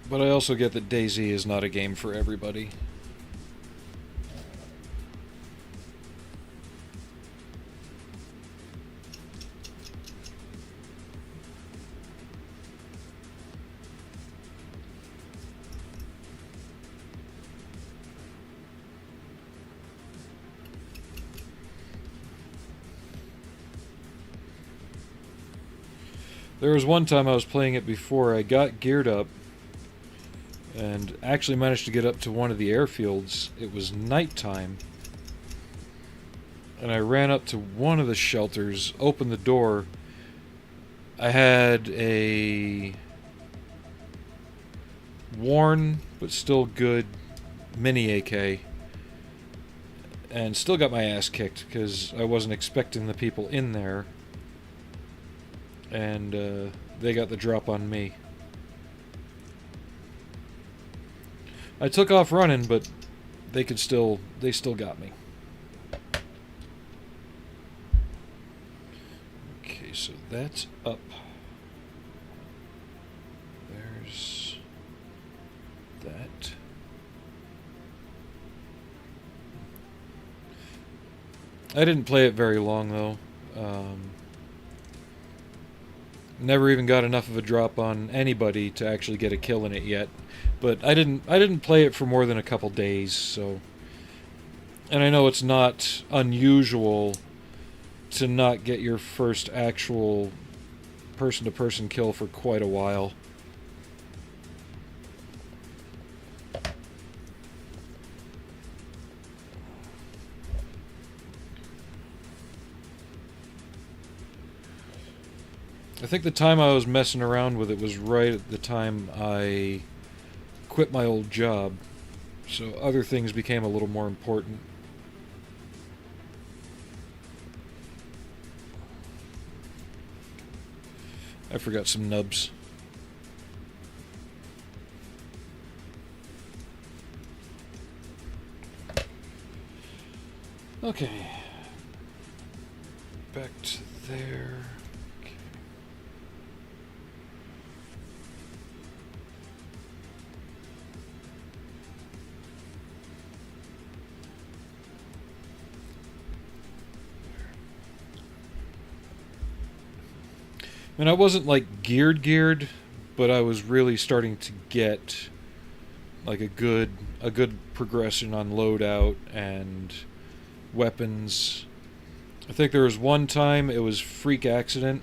But I also get that DayZ is not a game for everybody. There was one time I was playing it before I got geared up and actually managed to get up to one of the airfields. It was nighttime, and I ran up to one of the shelters, opened the door. I had a worn but still good mini AK, and still got my ass kicked because I wasn't expecting the people in there, and they got the drop on me. I took off running, but they still got me. Okay, so that's up. There's that. I didn't play it very long though. Never even got enough of a drop on anybody to actually get a kill in it yet. But I didn't play it for more than a couple days, so. And I know it's not unusual to not get your first actual person-to-person kill for quite a while. I think the time I was messing around with it was right at the time I quit my old job, so other things became a little more important. I forgot some nubs. Okay. Back to there. Okay. I mean, I wasn't like geared, but I was really starting to get like a good progression on loadout and weapons. I think there was one time, it was freak accident,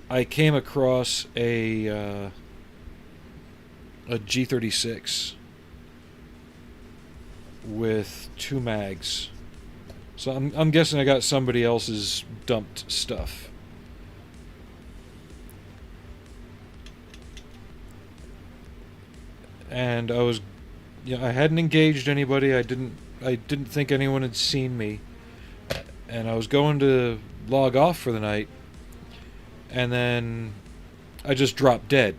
I came across a G36 with 2 mags. So I'm guessing I got somebody else's dumped stuff. And I hadn't engaged anybody. I didn't think anyone had seen me. And I was going to log off for the night, and then I just dropped dead.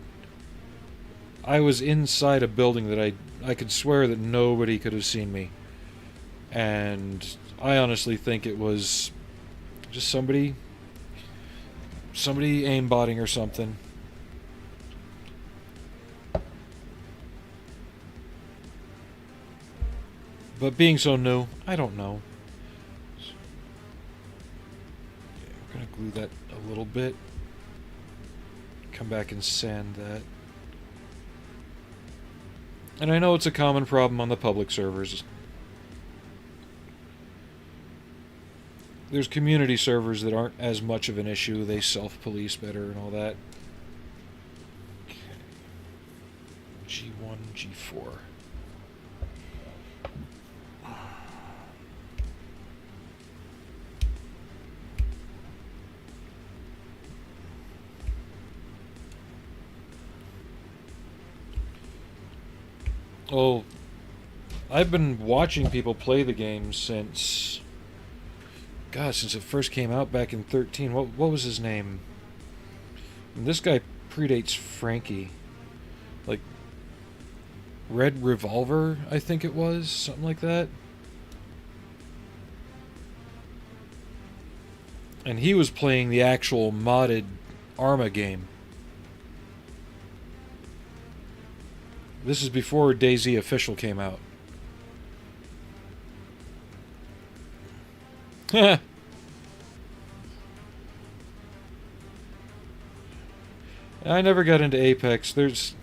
I was inside a building that I could swear that nobody could have seen me. And I honestly think it was just somebody aimbotting or something. But being so new, I don't know. Yeah, we're gonna glue that a little bit. Come back and sand that. And I know it's a common problem on the public servers. There's community servers that aren't as much of an issue. They self-police better and all that. Okay. G1, G4. Oh, I've been watching people play the game since it first came out back in 13. What was his name? And this guy predates Frankie. Like Red Revolver, I think it was, something like that. And he was playing the actual modded Arma game. This is before DayZ Official came out. I never got into Apex. There's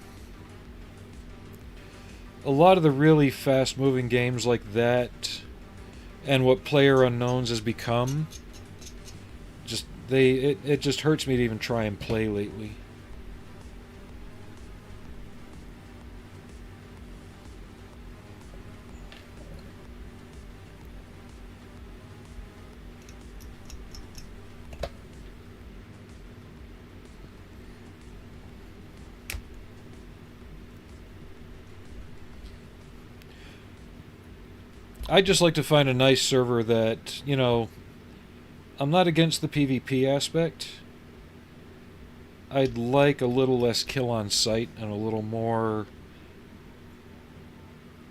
a lot of the really fast-moving games like that, and what PlayerUnknown's has become. It just hurts me to even try and play lately. I'd just like to find a nice server that, I'm not against the PvP aspect. I'd like a little less kill on sight and a little more,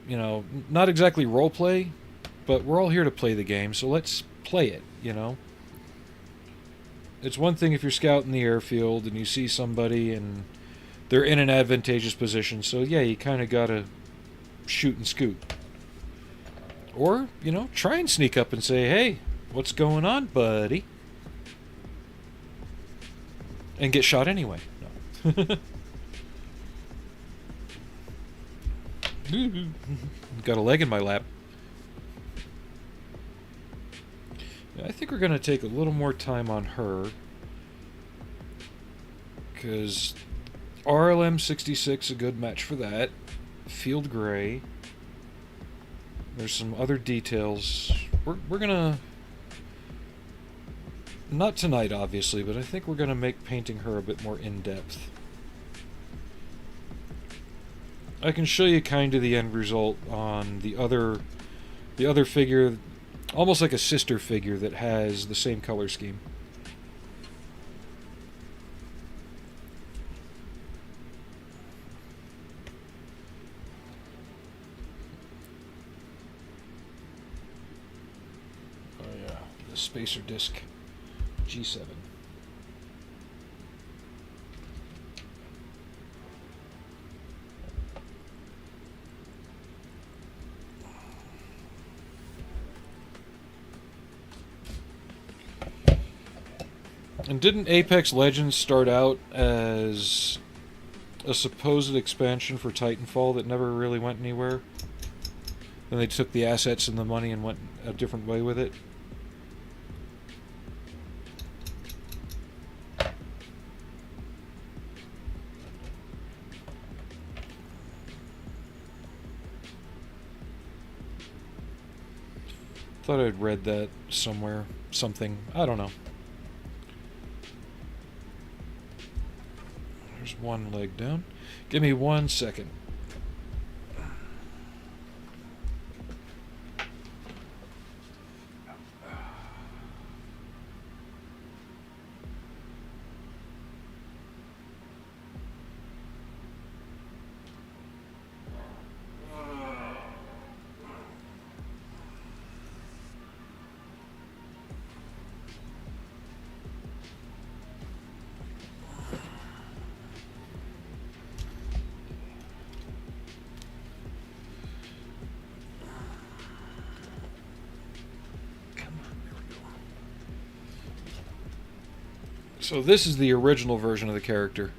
not exactly roleplay, but we're all here to play the game, so let's play it, It's one thing if you're scouting the airfield and you see somebody and they're in an advantageous position, so yeah, you kind of gotta shoot and scoot. Or, try and sneak up and say, hey, what's going on, buddy? And get shot anyway. No. Got a leg in my lap. I think we're going to take a little more time on her. Because RLM 66 a good match for that. Field Gray. There's some other details. We're gonna Not tonight, obviously, but I think we're going to make painting her a bit more in-depth. I can show you kind of the end result on the other figure, almost like a sister figure that has the same color scheme. Oh yeah, the spacer disc G7. And didn't Apex Legends start out as a supposed expansion for Titanfall that never really went anywhere? Then they took the assets and the money and went a different way with it? Thought I'd read that somewhere. Something. I don't know. There's one leg down. Give me 1 second. So this is the original version of the character.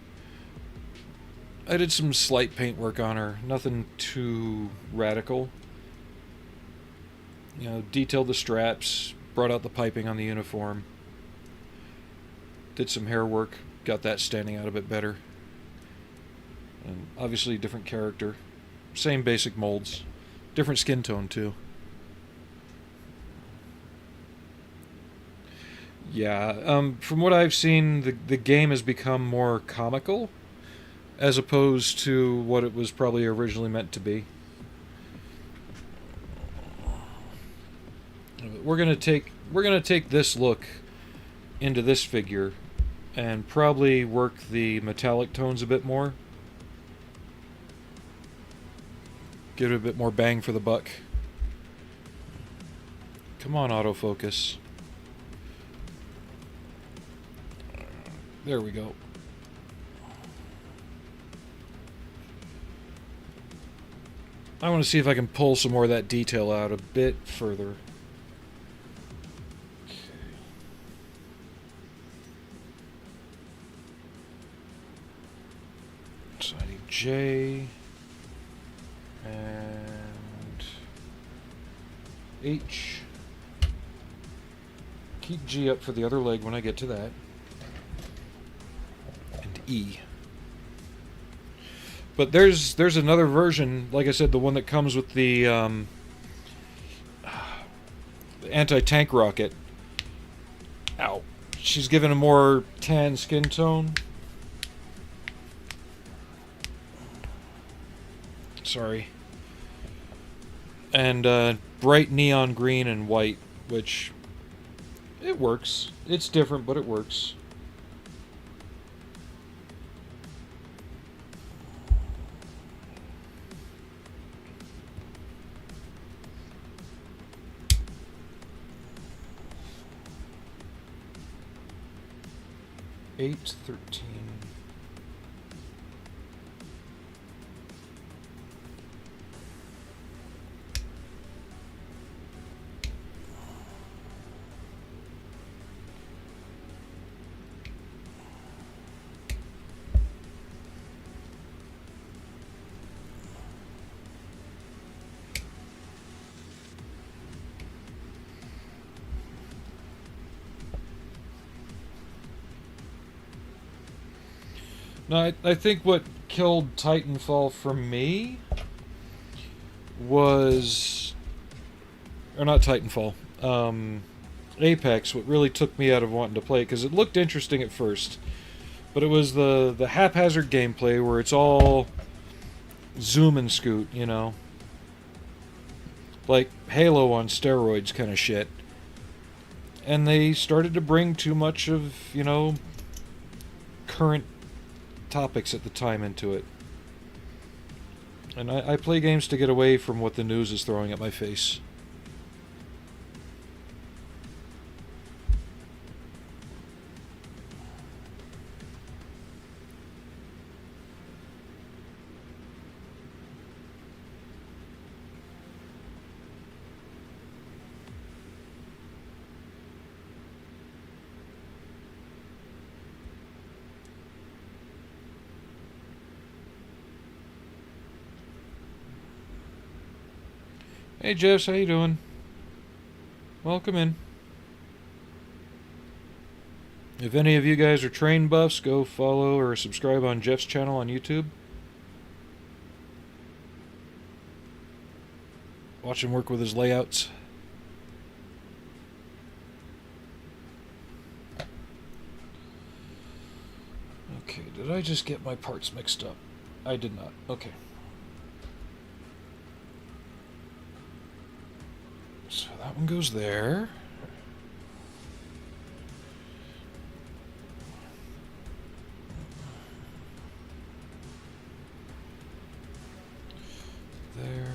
I did some slight paint work on her, nothing too radical. You know, detailed the straps, brought out the piping on the uniform. Did some hair work, got that standing out a bit better. And obviously different character. Same basic molds. Different skin tone too. Yeah, from what I've seen, the game has become more comical as opposed to what it was probably originally meant to be. We're gonna take this look into this figure and probably work the metallic tones a bit more. Give it a bit more bang for the buck. Come on, autofocus. There we go. I want to see if I can pull some more of that detail out a bit further. Okay. So I need J and H. Keep G up for the other leg when I get to that. E. But there's another version, like I said, the one that comes with the anti-tank rocket. Ow. She's given a more tan skin tone. Sorry. And bright neon green and white, which it works. It's different, but it works. Eight 13. No, I think what killed Titanfall for me was... Or not Titanfall. Apex what really took me out of wanting to play it, because it looked interesting at first, but it was the haphazard gameplay where it's all zoom and scoot, you know, like Halo on steroids kind of shit. And they started to bring too much of, you know, current topics at the time into it. And I play games to get away from what the news is throwing at my face. Hey Jess, how you doing? Welcome in. If any of you guys are train buffs, go follow or subscribe on Jeff's channel on YouTube. Watch him work with his layouts. Okay, did I just get my parts mixed up? I did not. Okay. So that one goes there. There.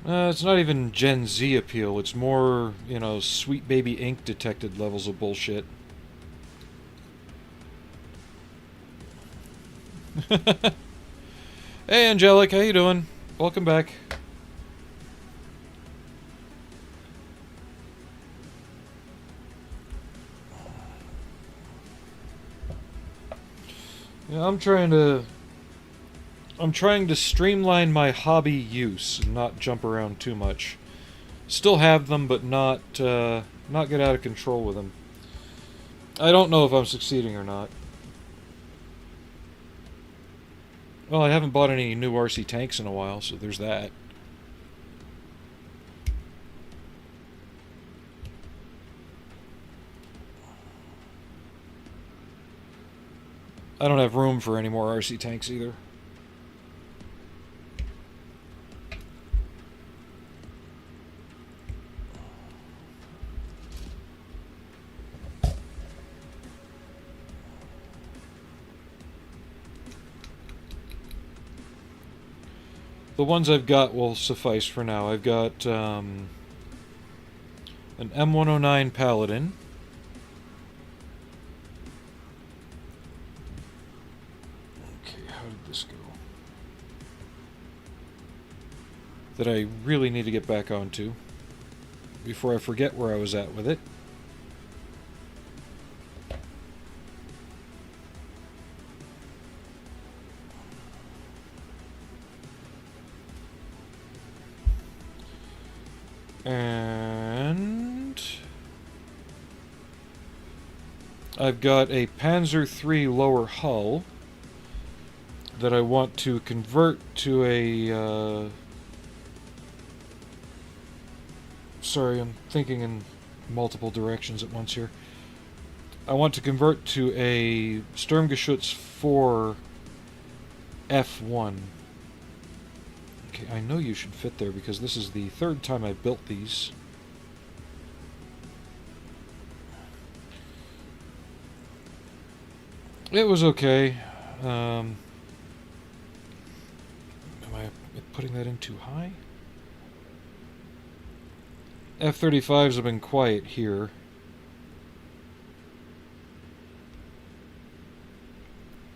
It's not even Gen Z appeal. It's more, you know, Sweet Baby Ink detected levels of bullshit. Hey Angelic, how you doing? Welcome back. Yeah, I'm trying to streamline my hobby use and not jump around too much. Still have them, but not get out of control with them. I don't know if I'm succeeding or not. Well, I haven't bought any new RC tanks in a while, so there's that. I don't have room for any more RC tanks either. The ones I've got will suffice for now. I've got an M109 Paladin. Okay, how did this go? That I really need to get back onto before I forget where I was at with it. And I've got a Panzer III lower hull that I want to convert to a... sorry, I'm thinking in multiple directions at once here. I want to convert to a Sturmgeschütz 4 F1. Okay, I know you should fit there because this is the third time I built these. It was okay. Am I putting that in too high? F-35s have been quiet here.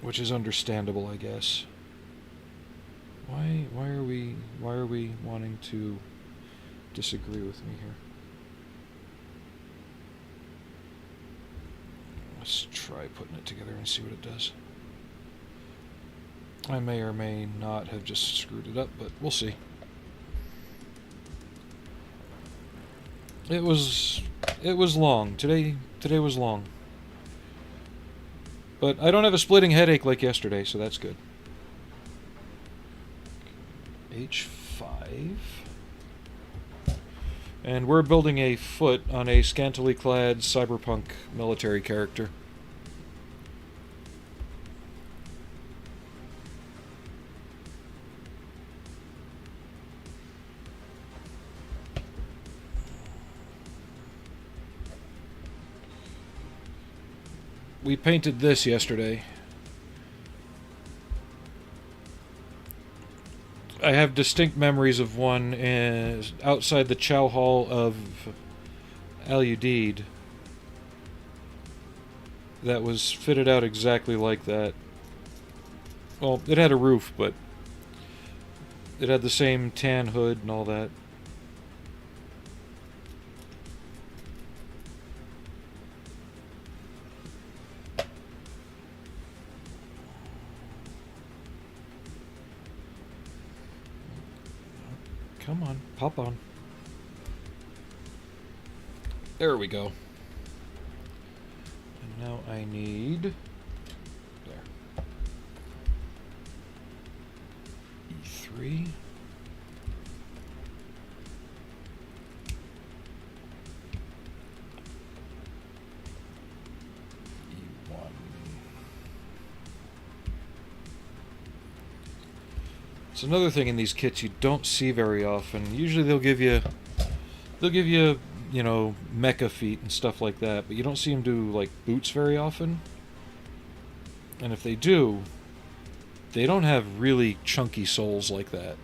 Which is understandable, I guess. Why are we wanting to disagree with me here? Let's try putting it together and see what it does. I may or may not have just screwed it up, but we'll see. It was long. Today was long. But I don't have a splitting headache like yesterday, so that's good. H5. And we're building a foot on a scantily clad cyberpunk military character. We painted this yesterday. I have distinct memories of one outside the chow hall of Al-Udeed that was fitted out exactly like that. Well, it had a roof, but it had the same tan hood and all that. Come on, pop on. There we go. And now I need... There. E3. E1. It's another thing in these kits you don't see very often. Usually they'll give you, you know, mecha feet and stuff like that, but you don't see them do, like, boots very often. And if they do, they don't have really chunky soles like that.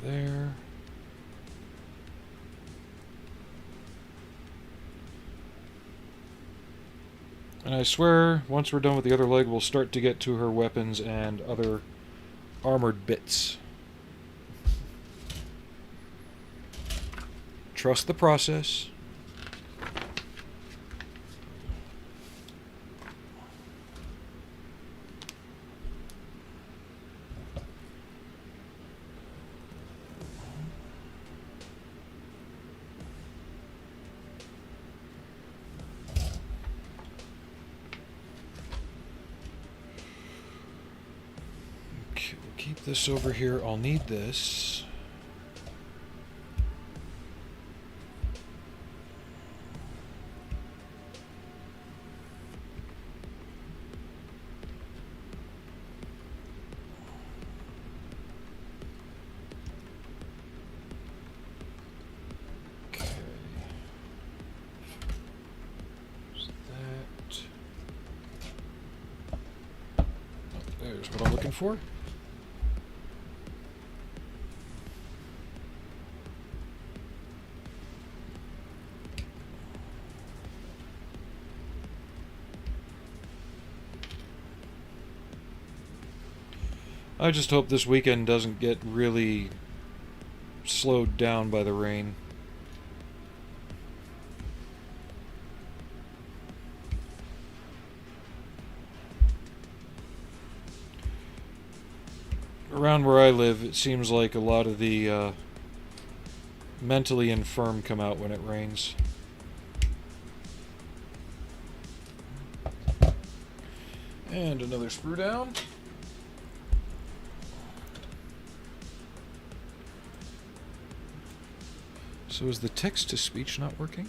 There. And I swear, once we're done with the other leg, we'll start to get to her weapons and other armored bits. Trust the process. Okay, we'll keep this over here. I'll need this. There's what I'm looking for. I just hope this weekend doesn't get really slowed down by the rain. Around where I live, it seems like a lot of the mentally infirm come out when it rains. And another sprue down. So is the text-to-speech not working?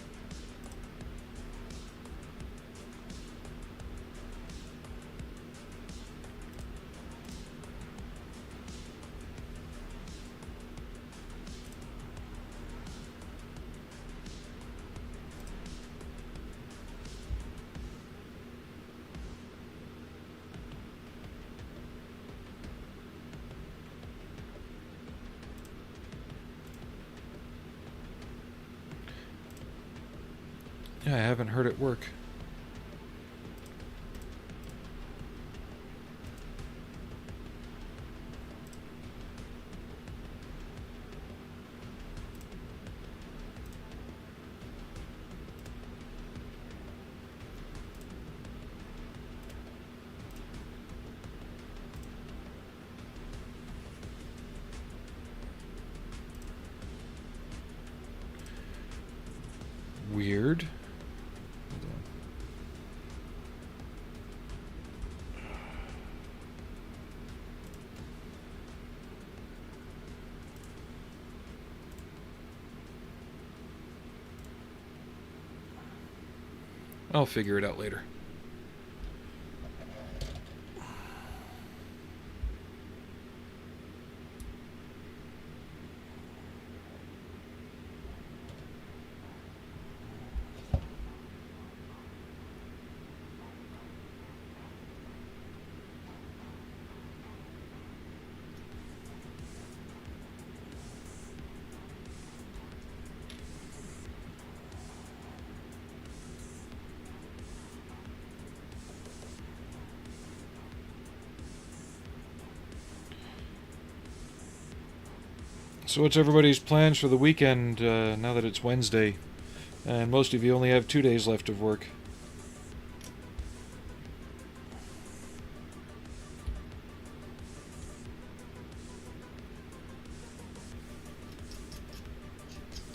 Yeah, I haven't heard it work. Weird. Hold on. I'll figure it out later. So what's everybody's plans for the weekend now that it's Wednesday? And most of you only have 2 days left of work.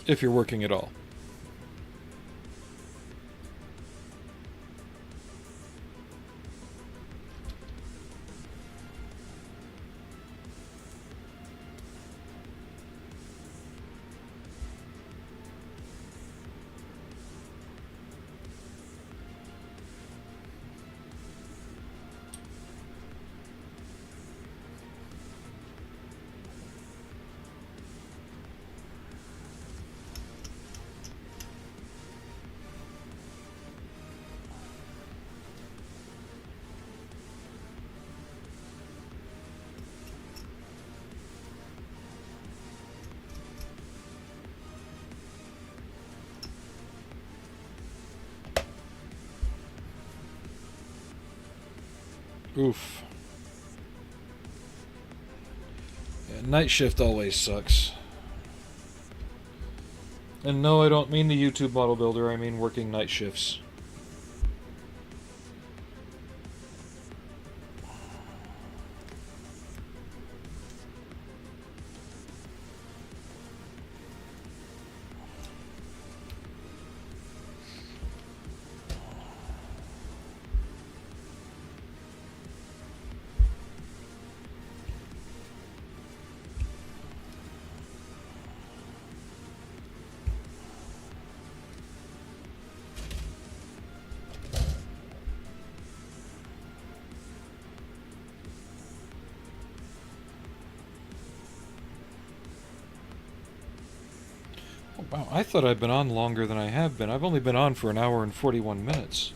If you're working at all. Oof. Yeah, night shift always sucks. And no, I don't mean the YouTube model builder, I mean working night shifts. Oh, wow, I thought I'd been on longer than I have been. I've only been on for an hour and 41 minutes.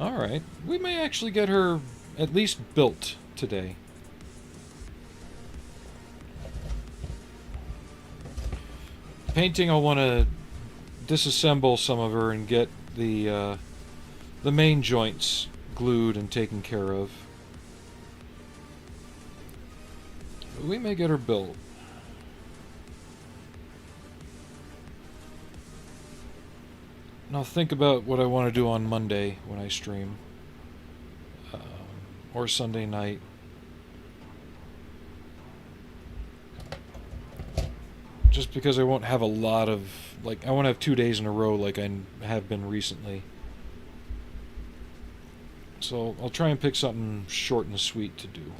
Alright, we may actually get her at least built today. Painting, I'll want to disassemble some of her and get the main joints glued and taken care of. We may get her built. And I'll think about what I want to do on Monday when I stream. Or Sunday night. Just because I won't have a lot of... I won't have 2 days in a row like I have been recently. So I'll try and pick something short and sweet to do.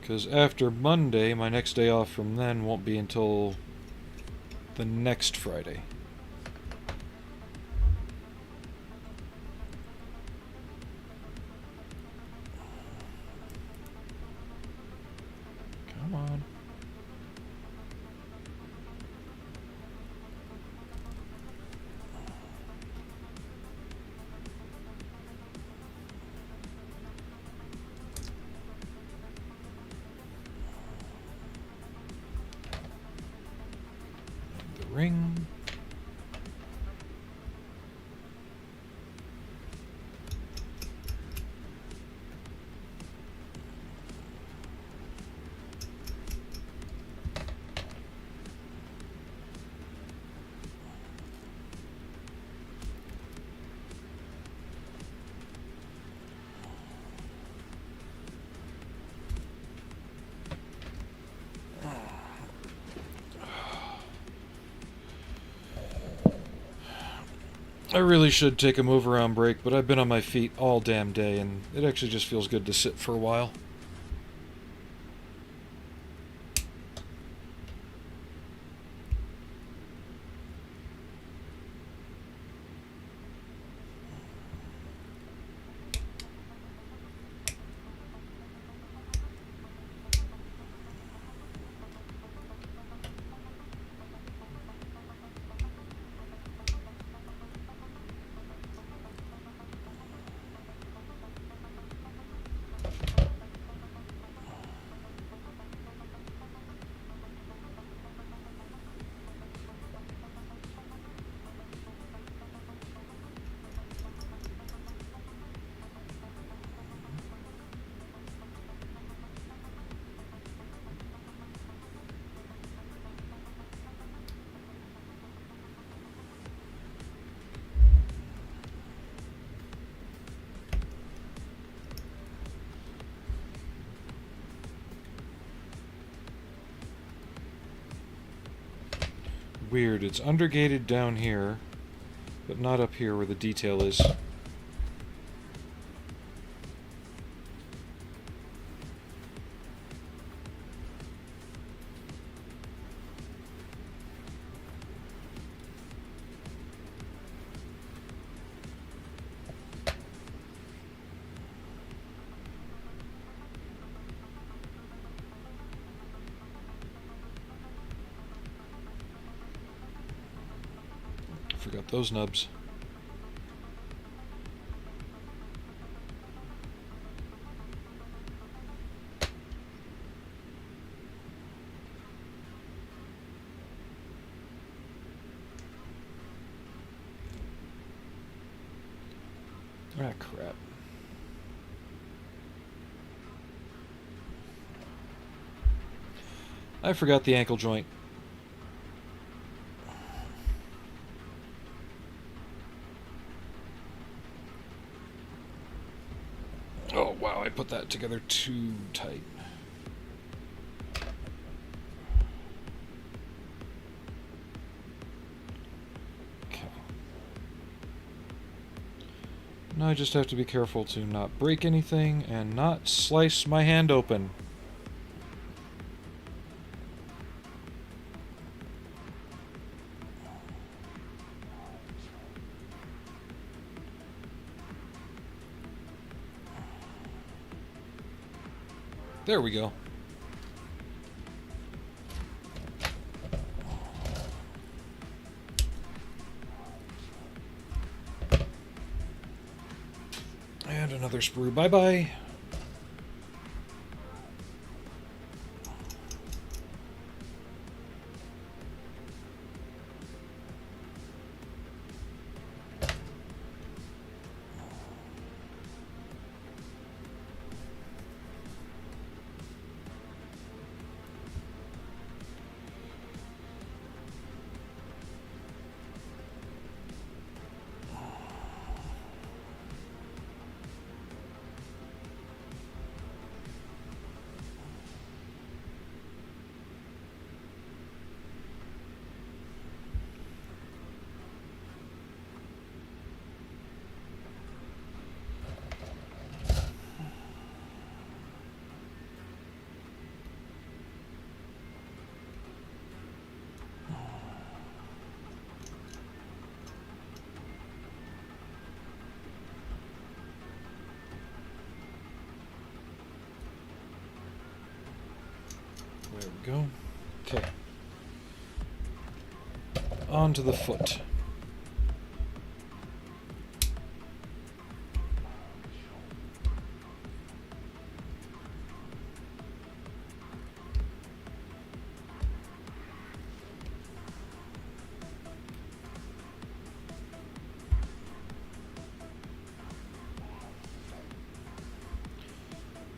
Because after Monday, my next day off from then won't be until the next Friday. Come on. ring. I really should take a move around break, but I've been on my feet all damn day, and it actually just feels good to sit for a while. Weird, it's undergated down here, but not up here where the detail is. Forgot those nubs. Ah, crap. I forgot the ankle joint. Oh, wow, I put that together too tight. Okay. Now I just have to be careful to not break anything and not slice my hand open. There we go. And another sprue. Bye-bye. There we go. Okay. Onto the foot.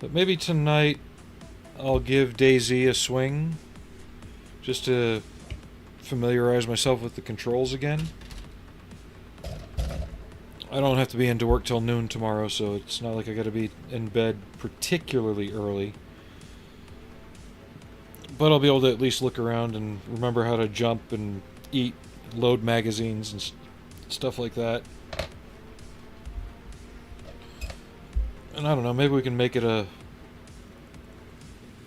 But maybe tonight I'll give DayZ a swing just to familiarize myself with the controls again. I don't have to be into work till noon tomorrow, so it's not like I gotta be in bed particularly early. But I'll be able to at least look around and remember how to jump and eat, load magazines and stuff like that. And I don't know, maybe we can make it an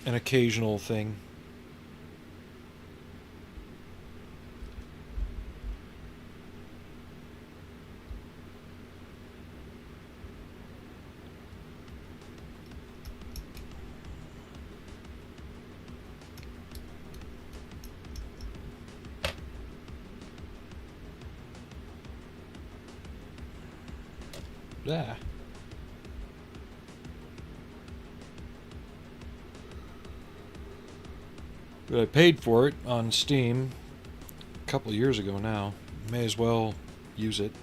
occasional thing. Yeah. But I paid for it on Steam a couple of years ago now. May as well use it.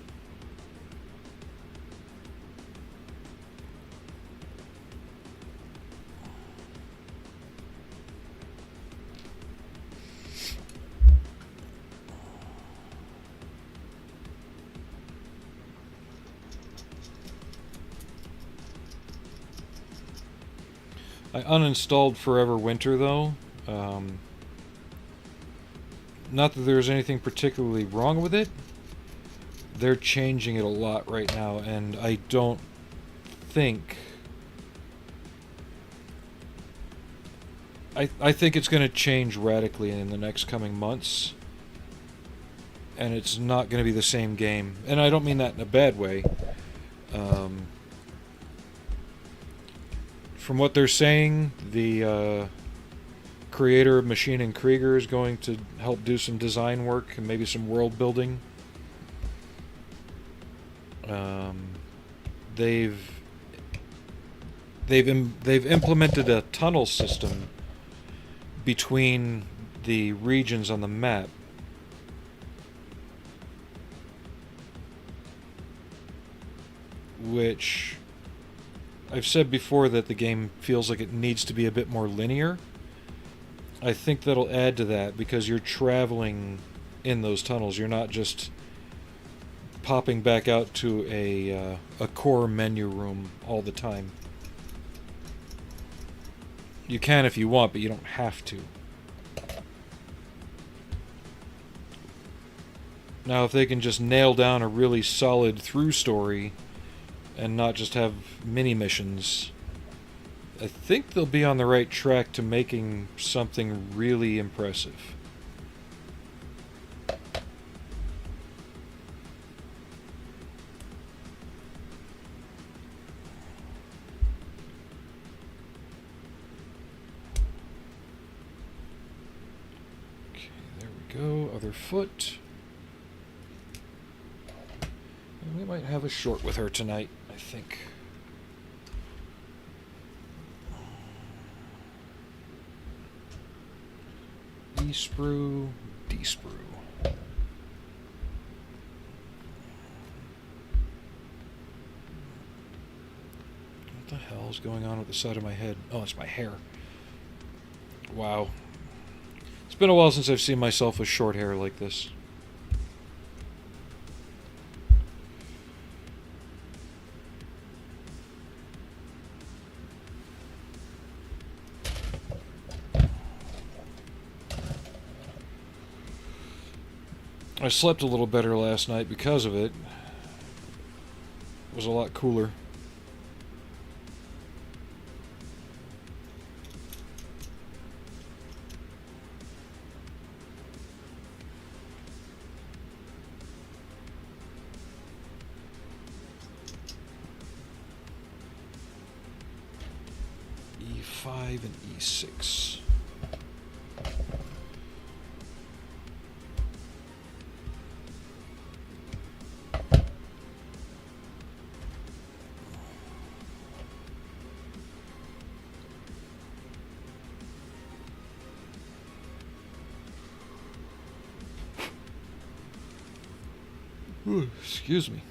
I uninstalled Forever Winter though. Not that there's anything particularly wrong with it. They're changing it a lot right now, and I don't think... I think it's going to change radically in the next coming months. And it's not going to be the same game. And I don't mean that in a bad way. From what they're saying, the creator of Machine and Krieger is going to help do some design work and maybe some world building. They've implemented a tunnel system between the regions on the map, which I've said before that the game feels like it needs to be a bit more linear. I think that'll add to that because you're traveling in those tunnels. You're not just popping back out to a core menu room all the time. You can if you want, but you don't have to. Now, if they can just nail down a really solid through story and not just have mini missions, I think they'll be on the right track to making something really impressive. Okay, there we go. Other foot. And we might have a short with her tonight, I think. E-sprue, D-sprue. What the hell is going on with the side of my head? Oh, it's my hair. Wow. It's been a while since I've seen myself with short hair like this. I slept a little better last night because of it. It was a lot cooler. E5 and E6. Ooh, excuse me.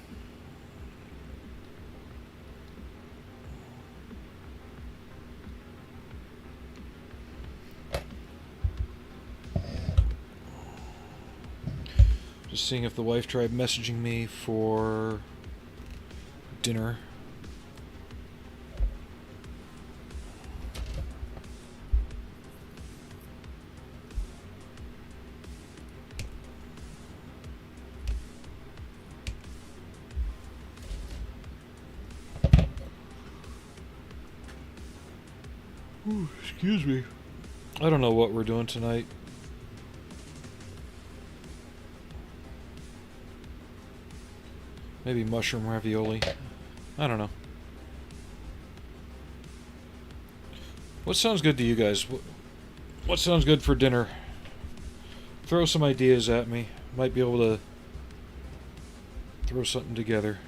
Just seeing if the wife tried messaging me for dinner. Ooh, excuse me. I don't know what we're doing tonight. Maybe mushroom ravioli. I don't know. What sounds good to you guys? What sounds good for dinner? Throw some ideas at me. Might be able to throw something together.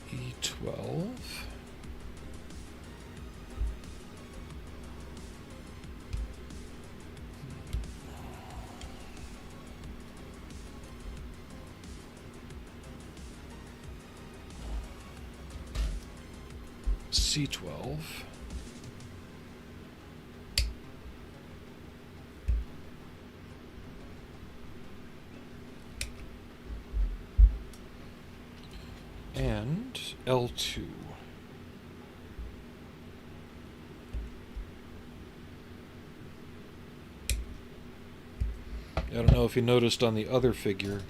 E12. C12. And L2. I don't know if you noticed on the other figure,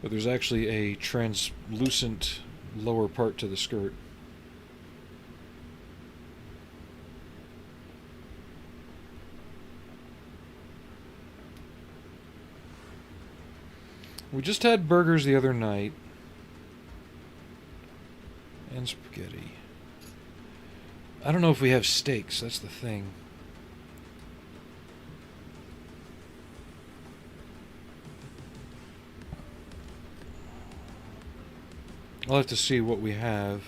but there's actually a translucent lower part to the skirt. We just had burgers the other night. And spaghetti. I don't know if we have steaks, that's the thing. I'll have to see what we have.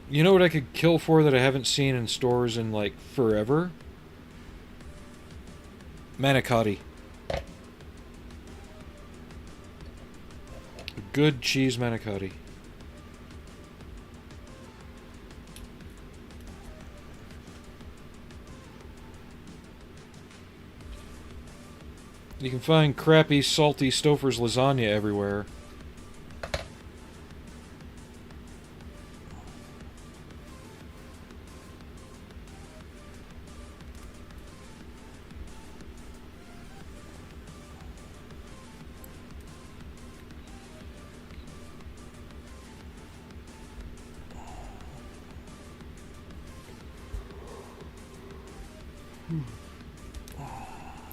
You know what I could kill for that I haven't seen in stores in like forever? Manicotti. Good cheese manicotti. You can find crappy, salty Stouffer's lasagna everywhere.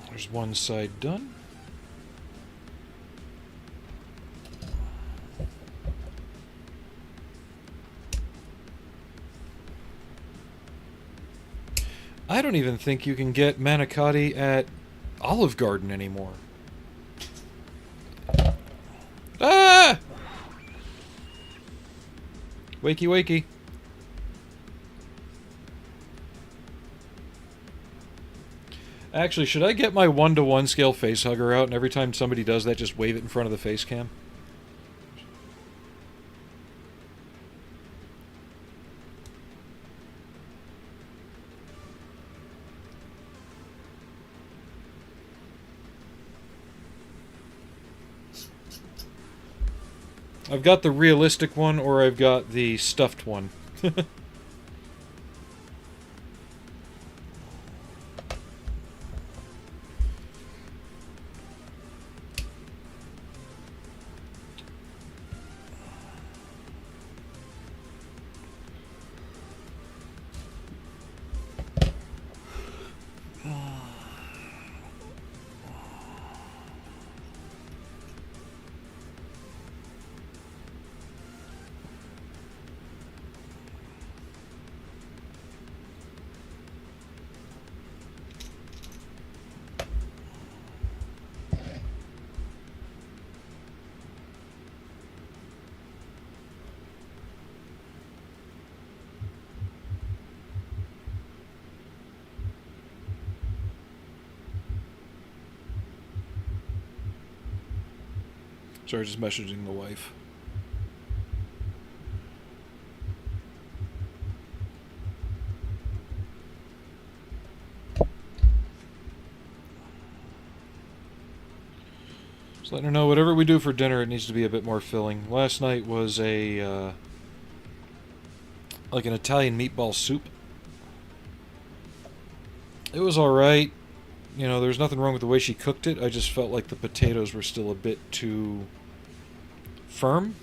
There's one side done. I don't even think you can get manicotti at Olive Garden anymore. Ah! Wakey, wakey. Actually, should I get my 1-to-1 scale face hugger out and every time somebody does that, just wave it in front of the face cam? I've got the realistic one, or I've got the stuffed one. Sorry, just messaging the wife. Just letting her know whatever we do for dinner, it needs to be a bit more filling. Last night was a like an Italian meatball soup. It was alright. You know, there's nothing wrong with the way she cooked it. I just felt like the potatoes were still a bit too firm.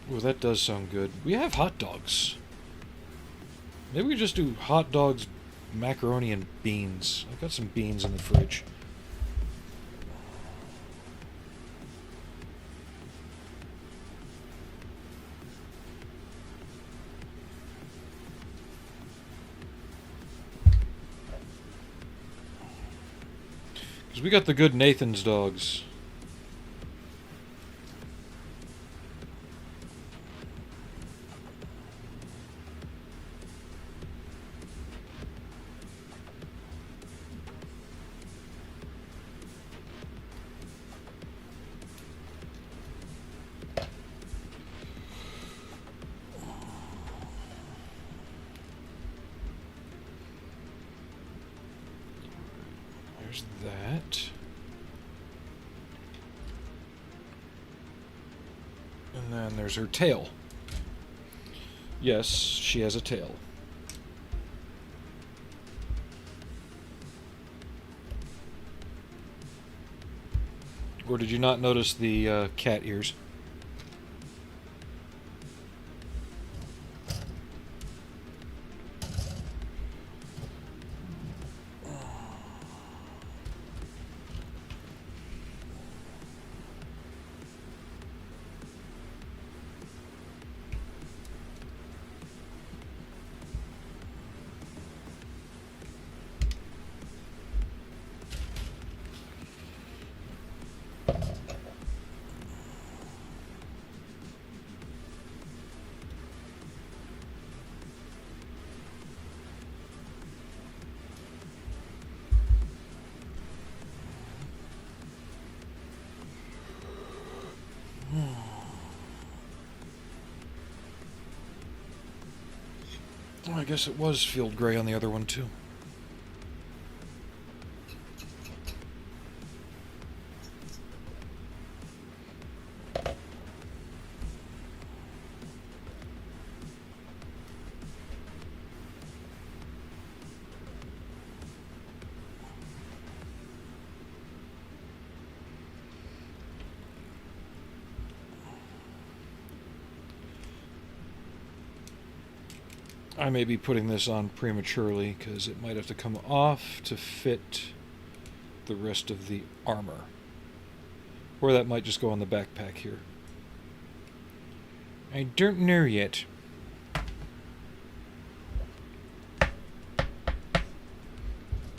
Ooh, that does sound good. We have hot dogs. Maybe we just do hot dogs, macaroni, and beans. I've got some beans in the fridge. Because we got the good Nathan's dogs. There's that. And then there's her tail. Yes, she has a tail. Or did you not notice the cat ears? Oh, I guess it was field gray on the other one, too. I may be putting this on prematurely because it might have to come off to fit the rest of the armor. Or that might just go on the backpack here. I don't know yet.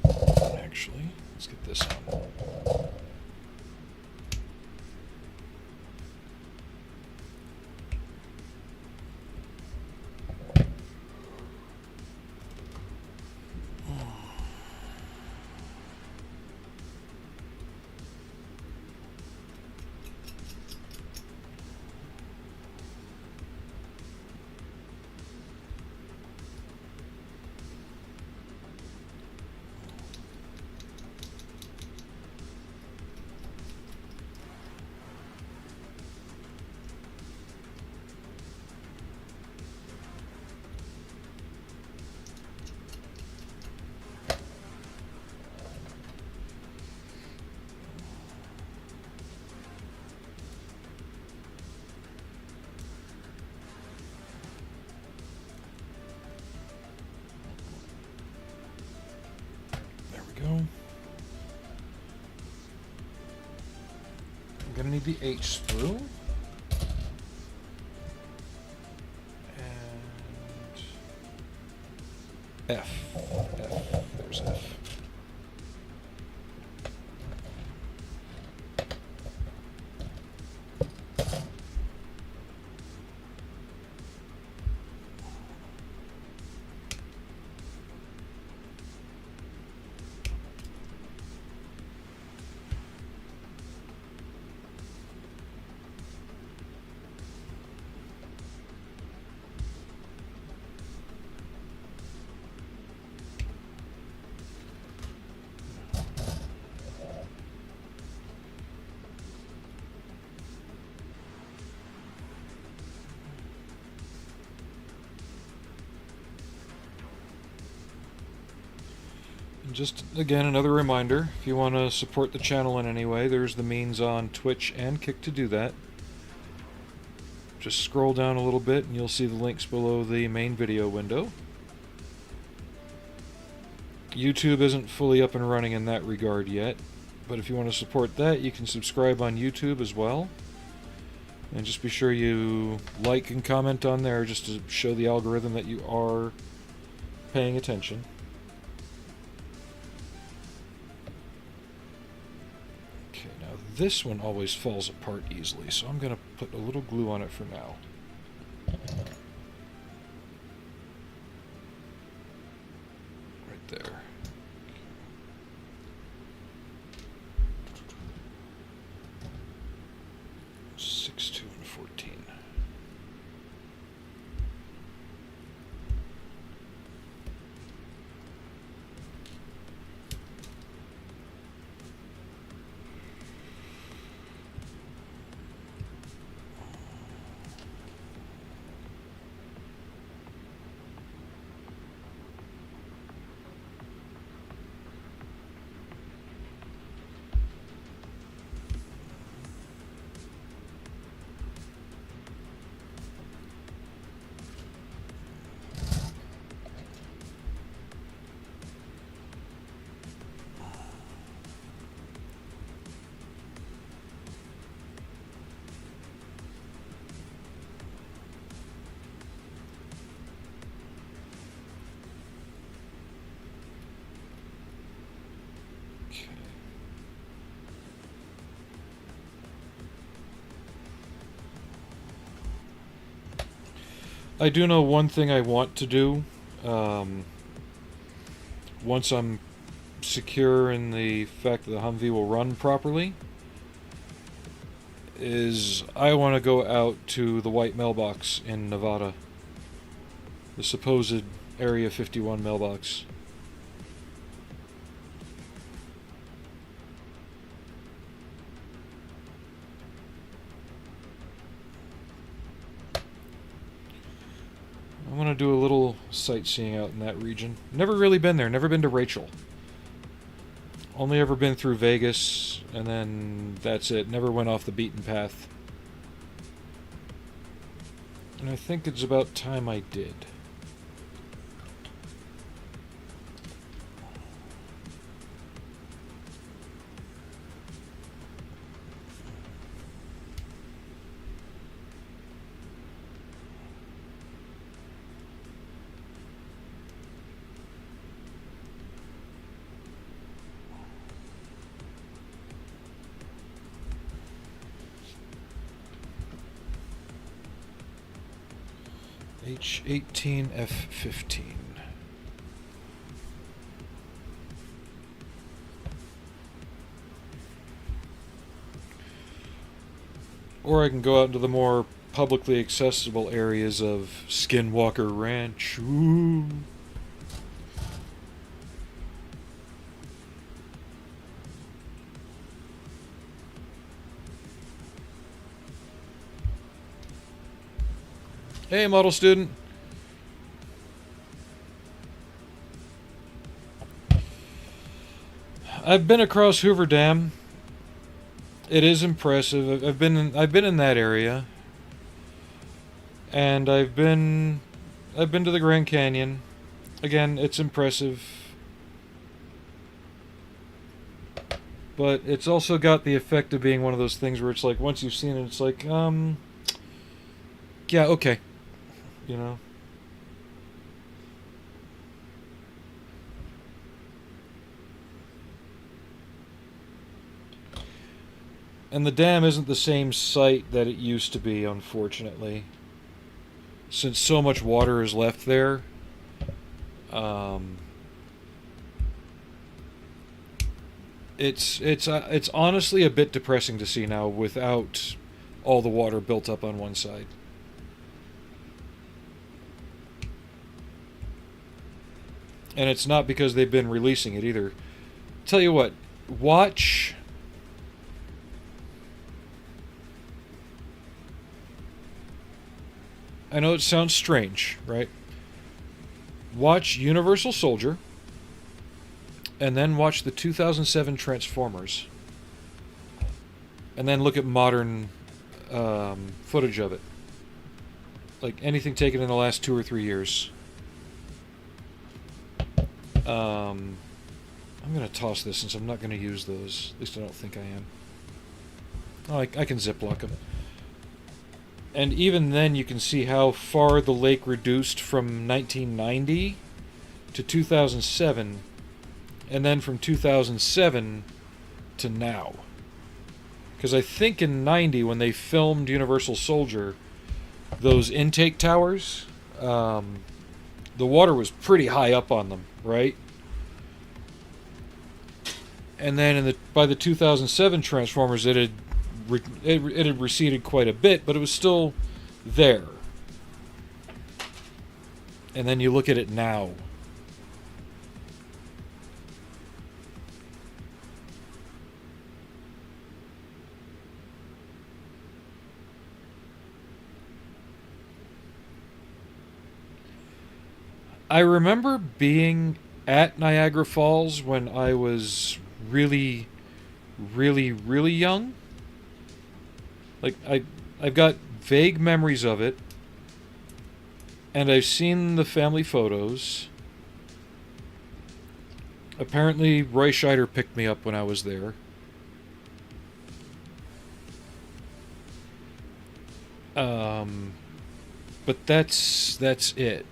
Actually, let's get this on. Go. I'm gonna need the H sprue. And F. There's F. Just, again, another reminder, if you want to support the channel in any way, there's the means on Twitch and Kick to do that. Just scroll down a little bit and you'll see the links below the main video window. YouTube isn't fully up and running in that regard yet, but if you want to support that, you can subscribe on YouTube as well. And just be sure you like and comment on there just to show the algorithm that you are paying attention. Okay, now this one always falls apart easily, so I'm going to put a little glue on it for now. Right there. 6, 2, and 14. I do know one thing I want to do, once I'm secure in the fact that the Humvee will run properly, is I want to go out to the white mailbox in Nevada. The supposed Area 51 mailbox. I want to do a little sightseeing out in that region. Never really been there. Never been to Rachel. Only ever been through Vegas, and then that's it. Never went off the beaten path. And I think it's about time I did. H18, F15. Or I can go out into the more publicly accessible areas of Skinwalker Ranch. Ooh. Hey, model student. I've been across Hoover Dam. It is impressive. I've been in that area, and I've been to the Grand Canyon. Again, it's impressive, but it's also got the effect of being one of those things where it's like once you've seen it, it's like yeah, okay. You know? And the dam isn't the same site that it used to be, unfortunately. Since so much water is left there, it's honestly a bit depressing to see now without all the water built up on one side. And it's not because they've been releasing it either. Tell you what, watch... I know it sounds strange, right? Watch Universal Soldier and then watch the 2007 Transformers, and then look at modern footage of it. Like anything taken in the last 2 or 3 years. I'm going to toss this since I'm not going to use those. At least I don't think I am. Oh, I can ziplock them. And even then you can see how far the lake reduced from 1990 to 2007, and then from 2007 to now. Because I think in 90, when they filmed Universal Soldier, those intake towers, the water was pretty high up on them, right? And then by the 2007 Transformers, it had receded quite a bit, but it was still there. And then you look at it now. I remember being at Niagara Falls when I was really, really, really young. Like, I've got vague memories of it, and I've seen the family photos. Apparently, Roy Scheider picked me up when I was there. But that's it.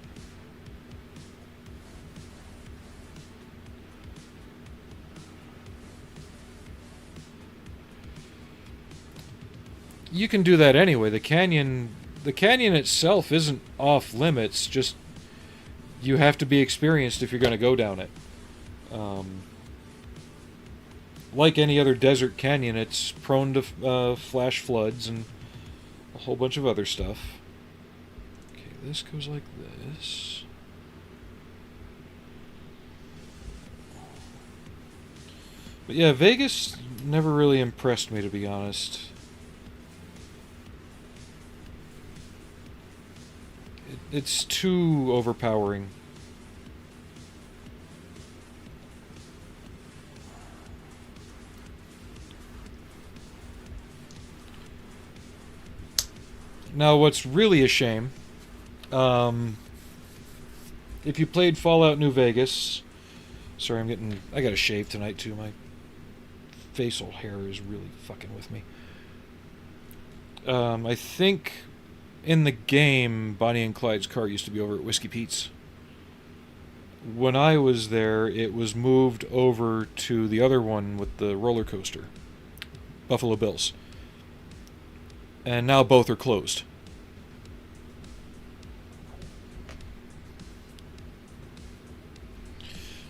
You can do that anyway. The canyon itself isn't off limits. Just you have to be experienced if you're going to go down it. Like any other desert canyon, it's prone to flash floods and a whole bunch of other stuff. Okay, this goes like this. But yeah, Vegas never really impressed me, to be honest. It's too overpowering. Now, what's really a shame, if you played Fallout New Vegas, sorry, I got a shave tonight too. My facial hair is really fucking with me. I think in the game, Bonnie and Clyde's car used to be over at Whiskey Pete's. When I was there, it was moved over to the other one with the roller coaster, Buffalo Bills. And now both are closed.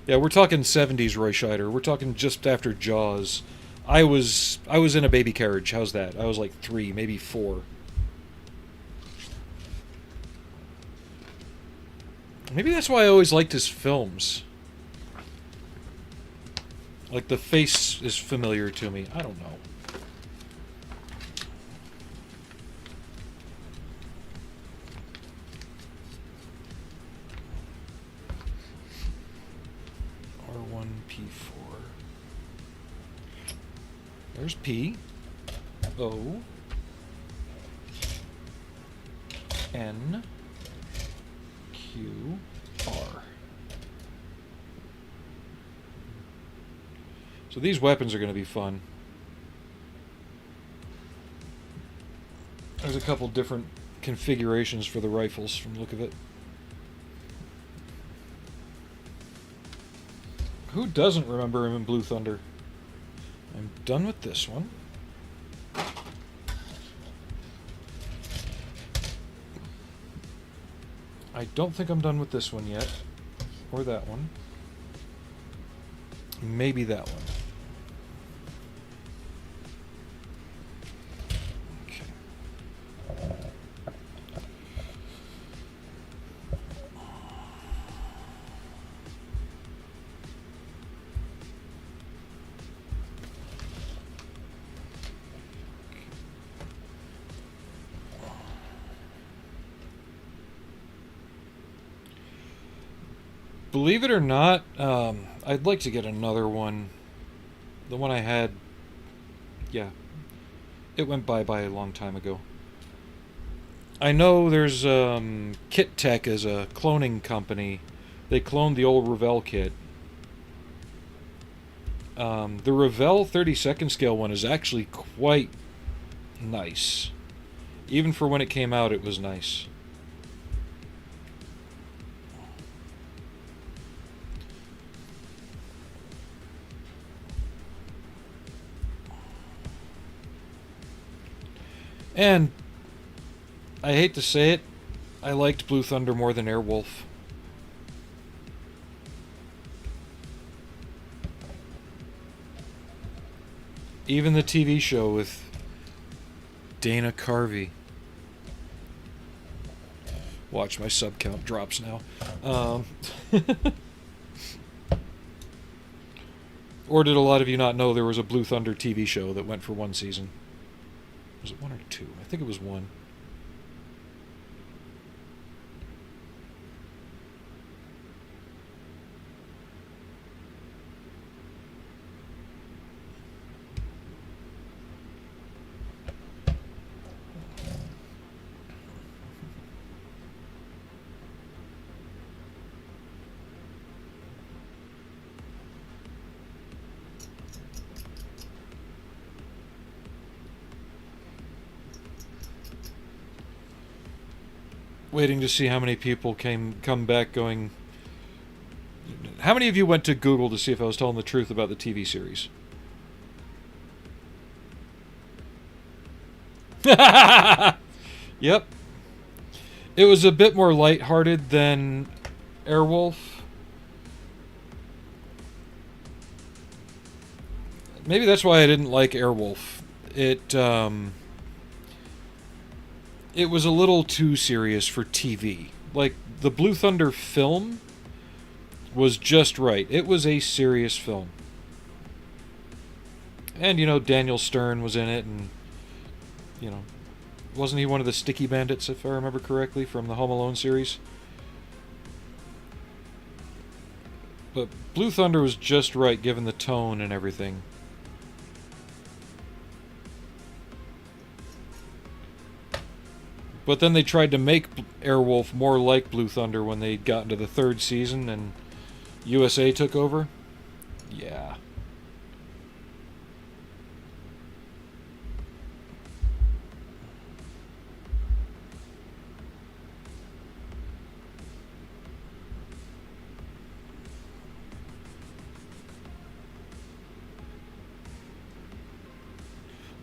Yeah, we're talking 70s Roy Scheider. We're talking just after Jaws. I was in a baby carriage. How's that? I was like 3, maybe 4. Maybe that's why I always liked his films. Like, the face is familiar to me. I don't know. R1P4. There's P. O. N. Q. R. So these weapons are going to be fun. There's a couple different configurations for the rifles from the look of it. Who doesn't remember him in Blue Thunder? I'm done with this one. I don't think I'm done with this one yet. Or that one. Maybe that one. Believe it or not, I'd like to get another one. The one I had, yeah, it went bye-bye a long time ago. I know there's Kit Tech as a cloning company. They cloned the old Revell kit. The Revell 32nd scale one is actually quite nice. Even for when it came out, it was nice. And I hate to say it, I liked Blue Thunder more than Airwolf. Even the TV show with Dana Carvey. Watch, my sub count drops now. Or did a lot of you not know there was a Blue Thunder TV show that went for one season? Was it one or two? I think it was one. Waiting to see how many people come back going. How many of you went to Google to see if I was telling the truth about the TV series? Yep. It was a bit more lighthearted than Airwolf. Maybe that's why I didn't like Airwolf. It was a little too serious for TV. Like, the Blue Thunder film was just right. It was a serious film. And, Daniel Stern was in it, and, wasn't he one of the Sticky Bandits, if I remember correctly, from the Home Alone series? But Blue Thunder was just right, given the tone and everything. But then they tried to make Airwolf more like Blue Thunder when they got into the third season and USA took over. Yeah.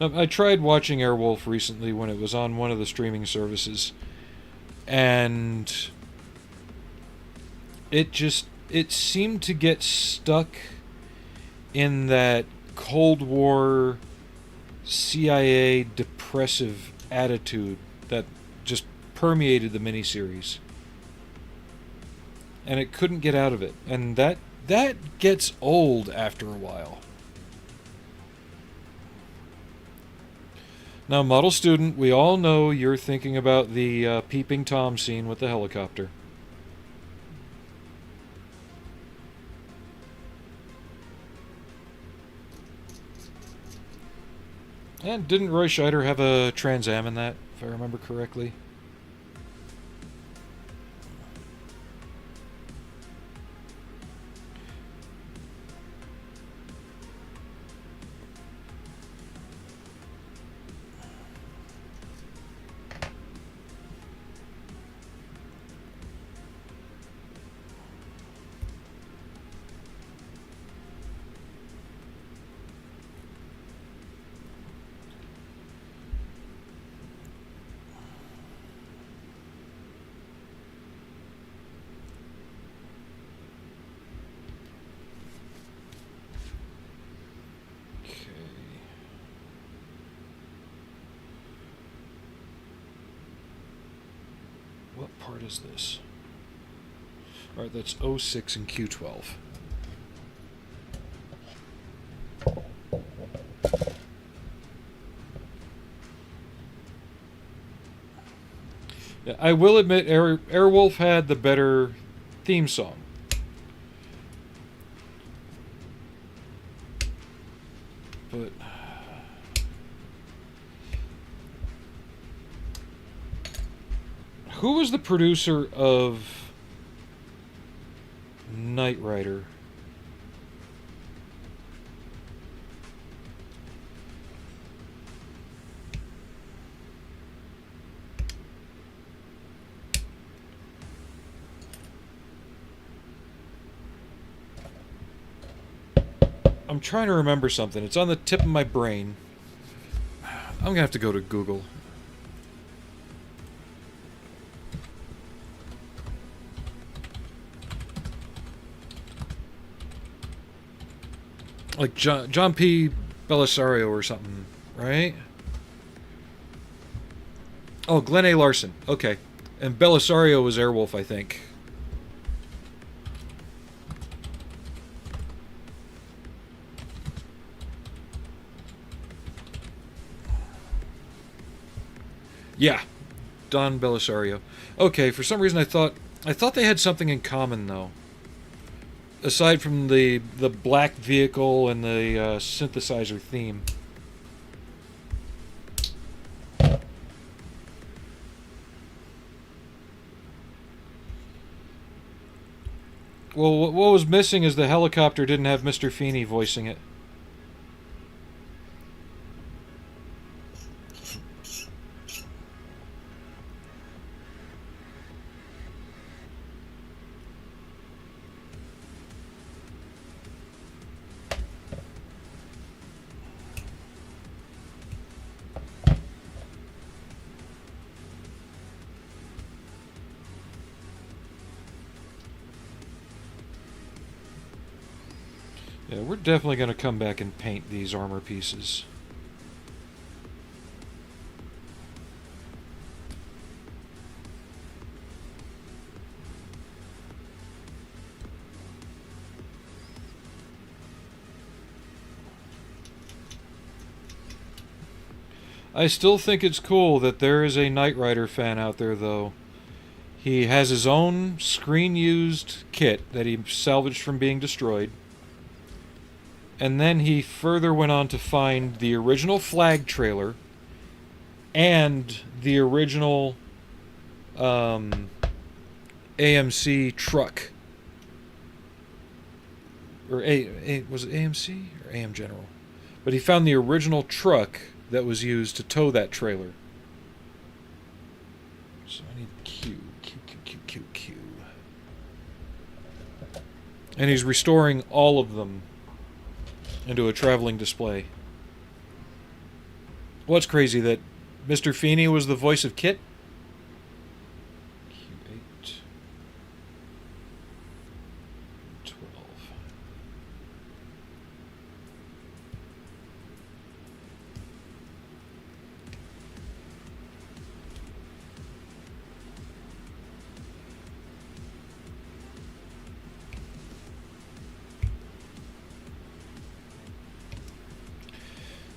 I tried watching Airwolf recently when it was on one of the streaming services, and it seemed to get stuck in that Cold War CIA depressive attitude that just permeated the miniseries. And it couldn't get out of it. And that gets old after a while. Now, Model Student, we all know you're thinking about the Peeping Tom scene with the helicopter. And didn't Roy Scheider have a Trans Am in that, if I remember correctly? What part is this? Alright, that's 06 and Q12. Yeah, I will admit Airwolf had the better theme song. but... Who was the producer of Knight Rider? I'm trying to remember something. It's on the tip of my brain. I'm gonna have to go to Google. Like John P. Belisario or something, right? Oh, Glenn A. Larson. Okay. And Belisario was Airwolf, I think. Yeah, Don Belisario. Okay, for some reason I thought they had something in common though. Aside from the black vehicle and the synthesizer theme. Well, what was missing is the helicopter didn't have Mr. Feeney voicing it. Yeah, we're definitely going to come back and paint these armor pieces. I still think it's cool that there is a Knight Rider fan out there, though. He has his own screen-used kit that he salvaged from being destroyed. And then he further went on to find the original flag trailer and the original AMC truck. Or was it AMC or AM General? But he found the original truck that was used to tow that trailer. So I need Q. And he's restoring all of them into a traveling display. What's crazy that Mr. Feeney was the voice of Kit? Q8 12.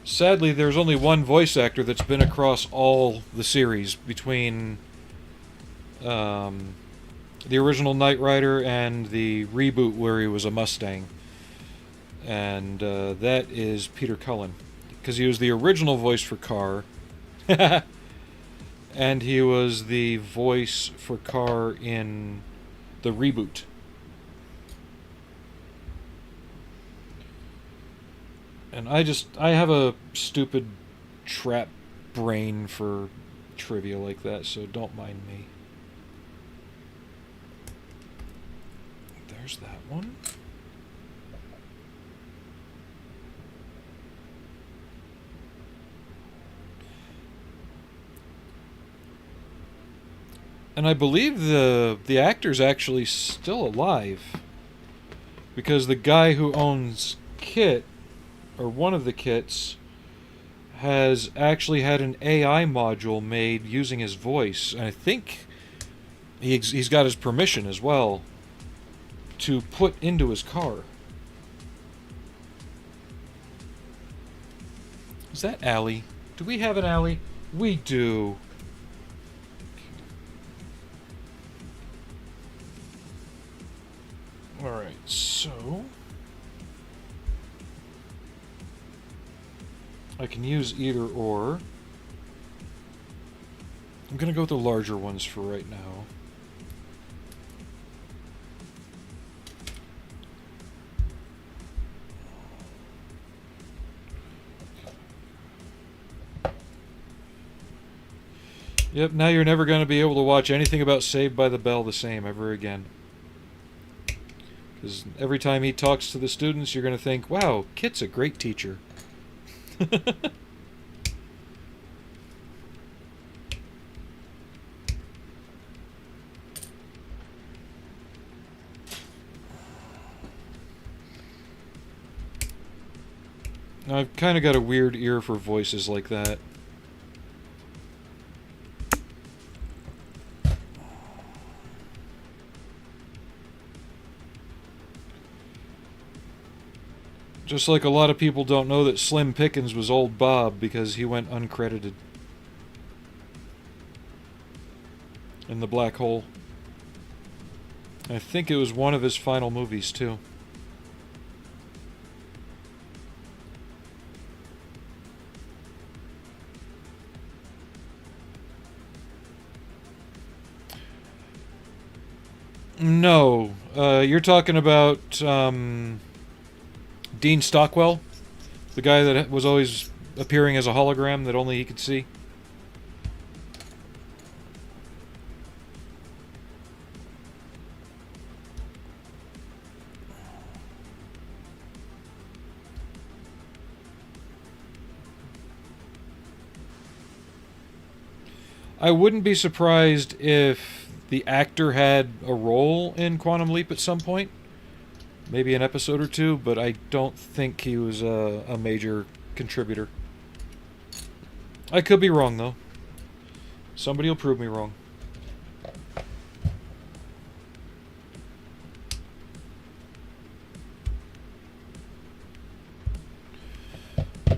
Sadly, there's only one voice actor that's been across all the series between the original Knight Rider and the reboot where he was a Mustang. And that is Peter Cullen. Because he was the original voice for Carr. And he was the voice for Carr in the reboot. And I have a stupid trap brain for trivia like that, so don't mind me. There's that one. And I believe the actor's actually still alive. Because the guy who owns Kit, or one of the kits, has actually had an AI module made using his voice. And I think he's got his permission as well to put into his car. Is that Allie? Do we have an Allie? We do. Alright, so... I can use either or. I'm gonna go with the larger ones for right now. Yep, now you're never going to be able to watch anything about Saved by the Bell the same ever again. Because every time he talks to the students, you're going to think, wow, Kit's a great teacher. I've kind of got a weird ear for voices like that. Just like a lot of people don't know that Slim Pickens was Old Bob because he went uncredited in The Black Hole. I think it was one of his final movies, too. No. You're talking about Dean Stockwell? The guy that was always appearing as a hologram that only he could see? I wouldn't be surprised if the actor had a role in Quantum Leap at some point. Maybe an episode or two, but I don't think he was a major contributor. I could be wrong, though. Somebody will prove me wrong.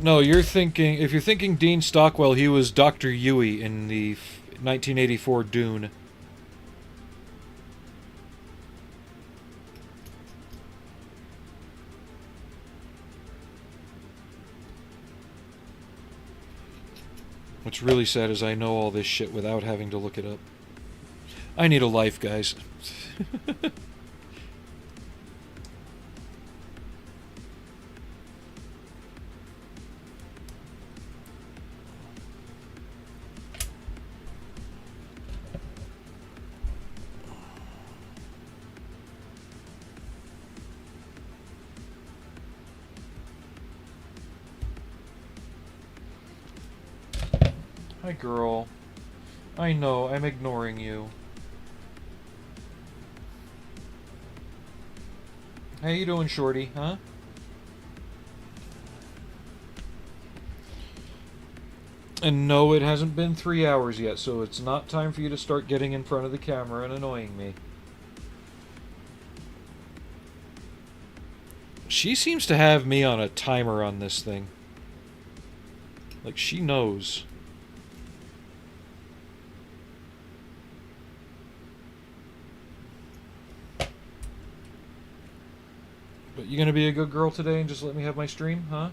No, you're thinking... If you're thinking Dean Stockwell, he was Dr. Yui in the 1984 Dune. What's really sad is I know all this shit without having to look it up. I need a life, guys. Hi, girl. I know, I'm ignoring you. How you doing, shorty, huh? And no, it hasn't been 3 hours yet, so it's not time for you to start getting in front of the camera and annoying me. She seems to have me on a timer on this thing. Like, she knows. But you gonna be a good girl today and just let me have my stream, huh?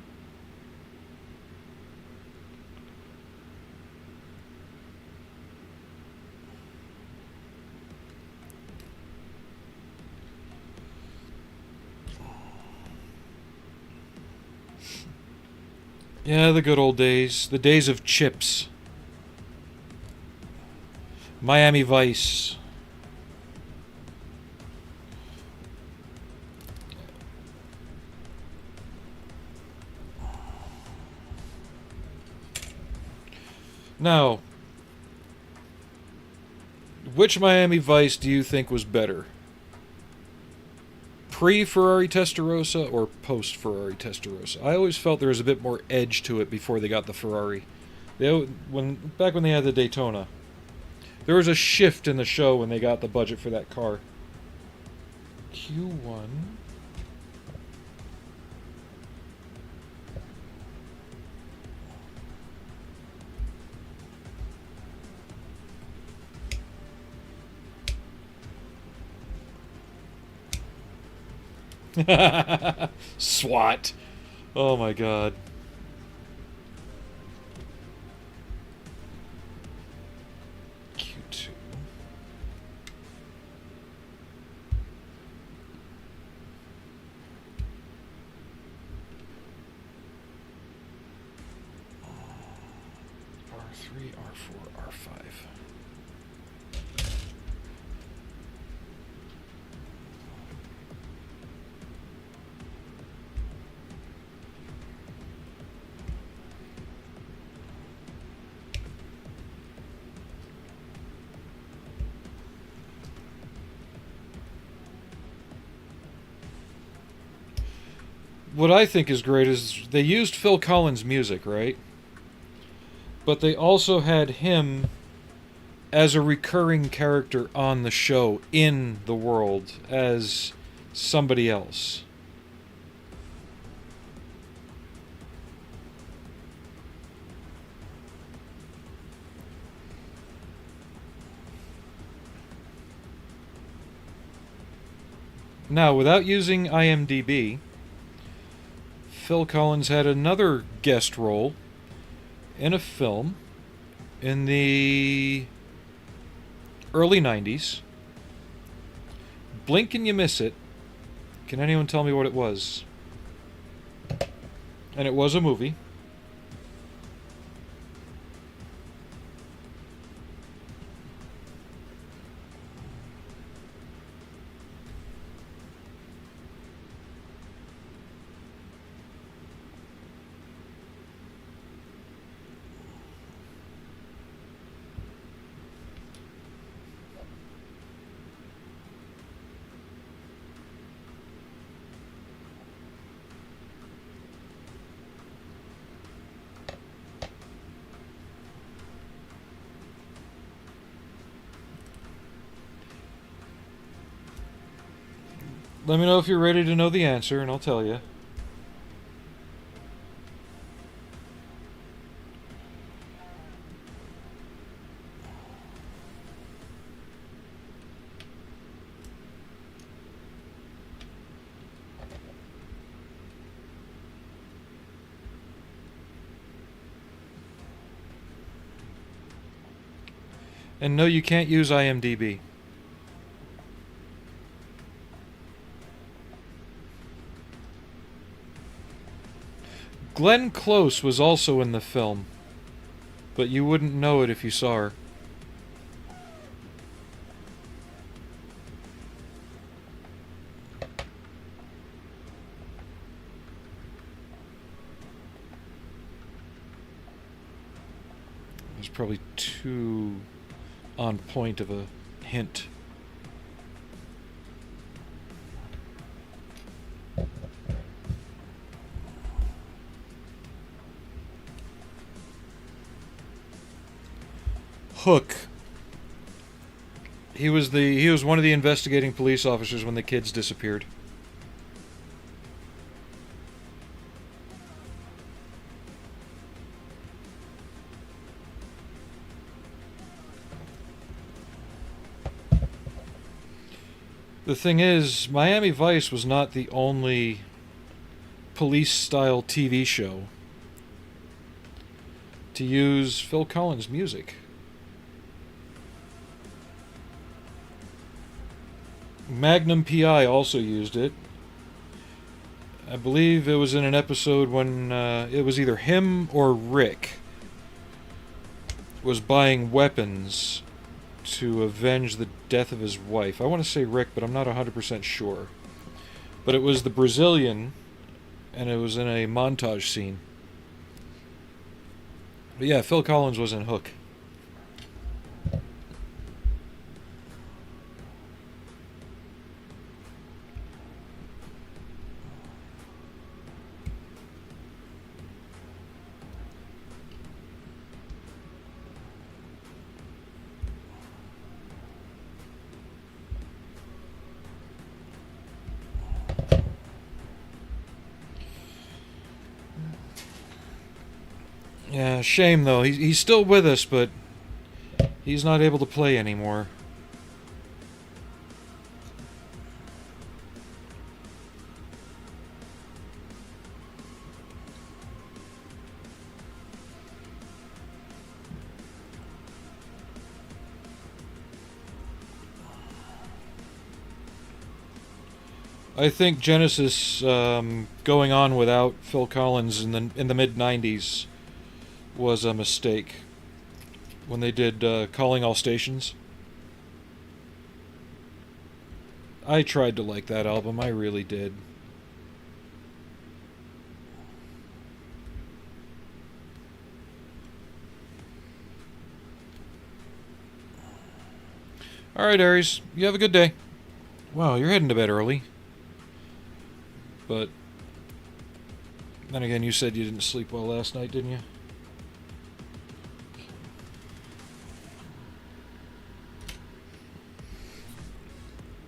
Yeah, the good old days. The days of chips. Miami Vice. Now, which Miami Vice do you think was better? Pre-Ferrari Testarossa or post-Ferrari Testarossa? I always felt there was a bit more edge to it before they got the Ferrari. Back when they had the Daytona, there was a shift in the show when they got the budget for that car. Q1... SWAT. Oh my god. R3, R4, R5. What I think is great is they used Phil Collins' music, right? But they also had him as a recurring character on the show in the world as somebody else. Now, without using IMDb, Phil Collins had another guest role in a film in the early 90s. Blink and you miss it. Can anyone tell me what it was? And it was a movie. Let me know if you're ready to know the answer, and I'll tell you. And no, you can't use IMDb. Glenn Close was also in the film, but you wouldn't know it if you saw her. It was probably too on point of a hint. Hook. He was one of the investigating police officers when the kids disappeared. The thing is, Miami Vice was not the only police-style TV show to use Phil Collins' music. Magnum PI also used it. I believe it was in an episode when it was either him or Rick was buying weapons to avenge the death of his wife. I want to say Rick, but I'm not 100% sure. But it was the Brazilian, and it was in a montage scene. But yeah, Phil Collins was in Hook. Yeah, shame though. He's still with us, but he's not able to play anymore. I think Genesis going on without Phil Collins in the mid '90s was a mistake. when they did Calling All Stations. I tried to like that album, I really did. Alright, Aries, you have a good day. Wow, you're heading to bed early. But then again, you said you didn't sleep well last night, didn't you?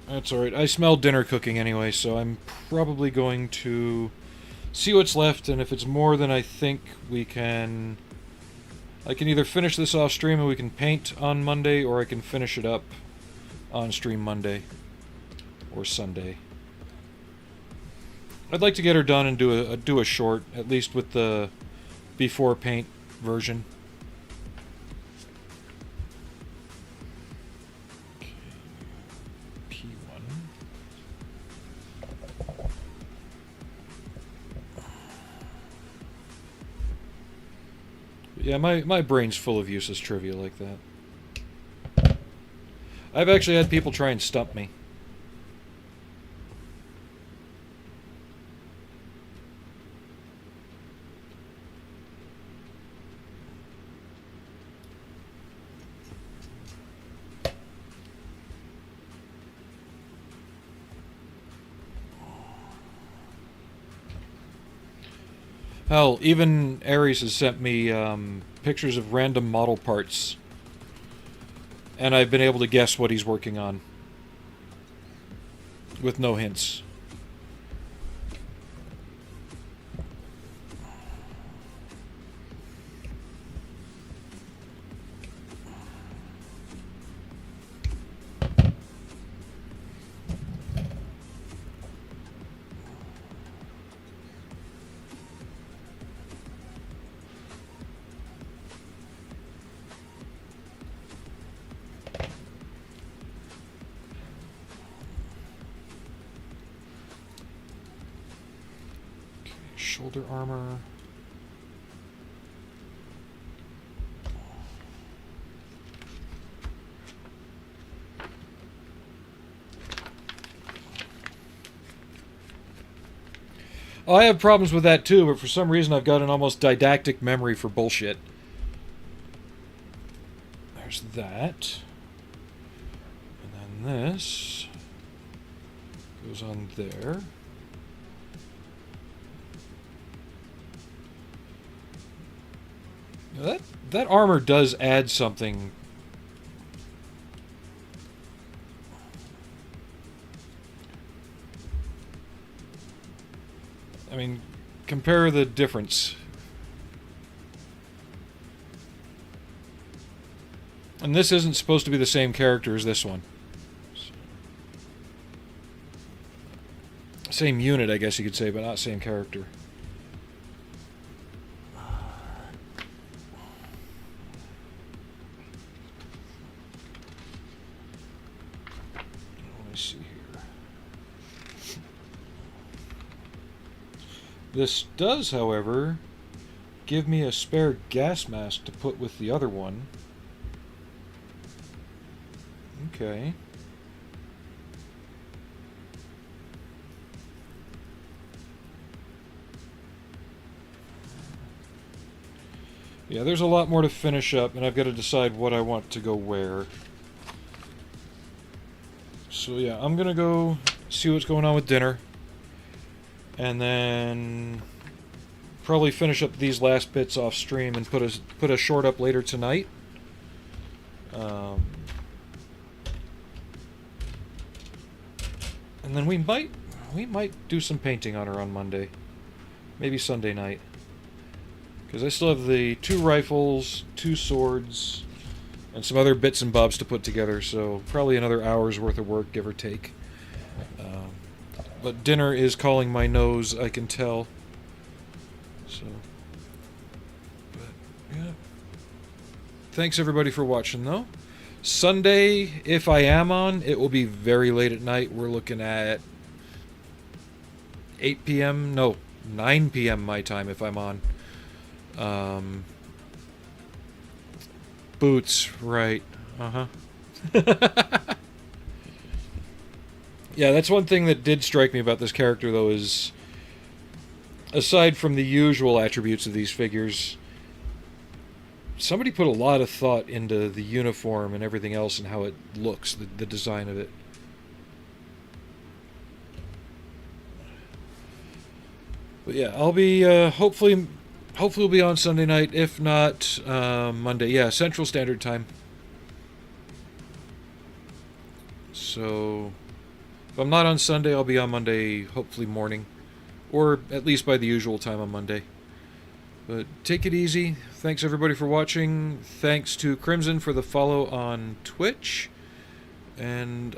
That's alright. I smell dinner cooking anyway, so I'm probably going to see what's left, and if it's more than I think, we can... I can either finish this off stream and we can paint on Monday, or I can finish it up on stream Monday. Or Sunday. I'd like to get her done and do a short, at least with the before paint version. Yeah, my brain's full of useless trivia like that. I've actually had people try and stump me. Hell, even Aries has sent me pictures of random model parts, and I've been able to guess what he's working on with no hints. Shoulder armor. Oh, I have problems with that too, but for some reason I've got an almost didactic memory for bullshit. There's that. And then this goes on there. That armor does add something. I mean, compare the difference. And this isn't supposed to be the same character as this one. Same unit, I guess you could say, but not same character. This does, however, give me a spare gas mask to put with the other one. Okay. Yeah, there's a lot more to finish up, and I've got to decide what I want to go where. So yeah, I'm gonna go see what's going on with dinner. And then probably finish up these last bits off stream and put a short up later tonight. And then we might do some painting on her on Monday, maybe Sunday night, because I still have the 2 rifles, 2 swords, and some other bits and bobs to put together. So probably another hour's worth of work, give or take. But dinner is calling my nose, I can tell. So, but, yeah. Thanks everybody for watching, though. Sunday, if I am on, it will be very late at night. We're looking at 8 p.m. No, 9 p.m. my time if I'm on. Boots, right. Uh-huh. Yeah, that's one thing that did strike me about this character, though, is aside from the usual attributes of these figures, somebody put a lot of thought into the uniform and everything else and how it looks, the design of it. But yeah, I'll be hopefully we'll be on Sunday night. If not, Monday. Yeah, Central Standard Time. So if I'm not on Sunday, I'll be on Monday, hopefully morning, or at least by the usual time on Monday. But take it easy. Thanks everybody for watching. Thanks to Crimson for the follow on Twitch. And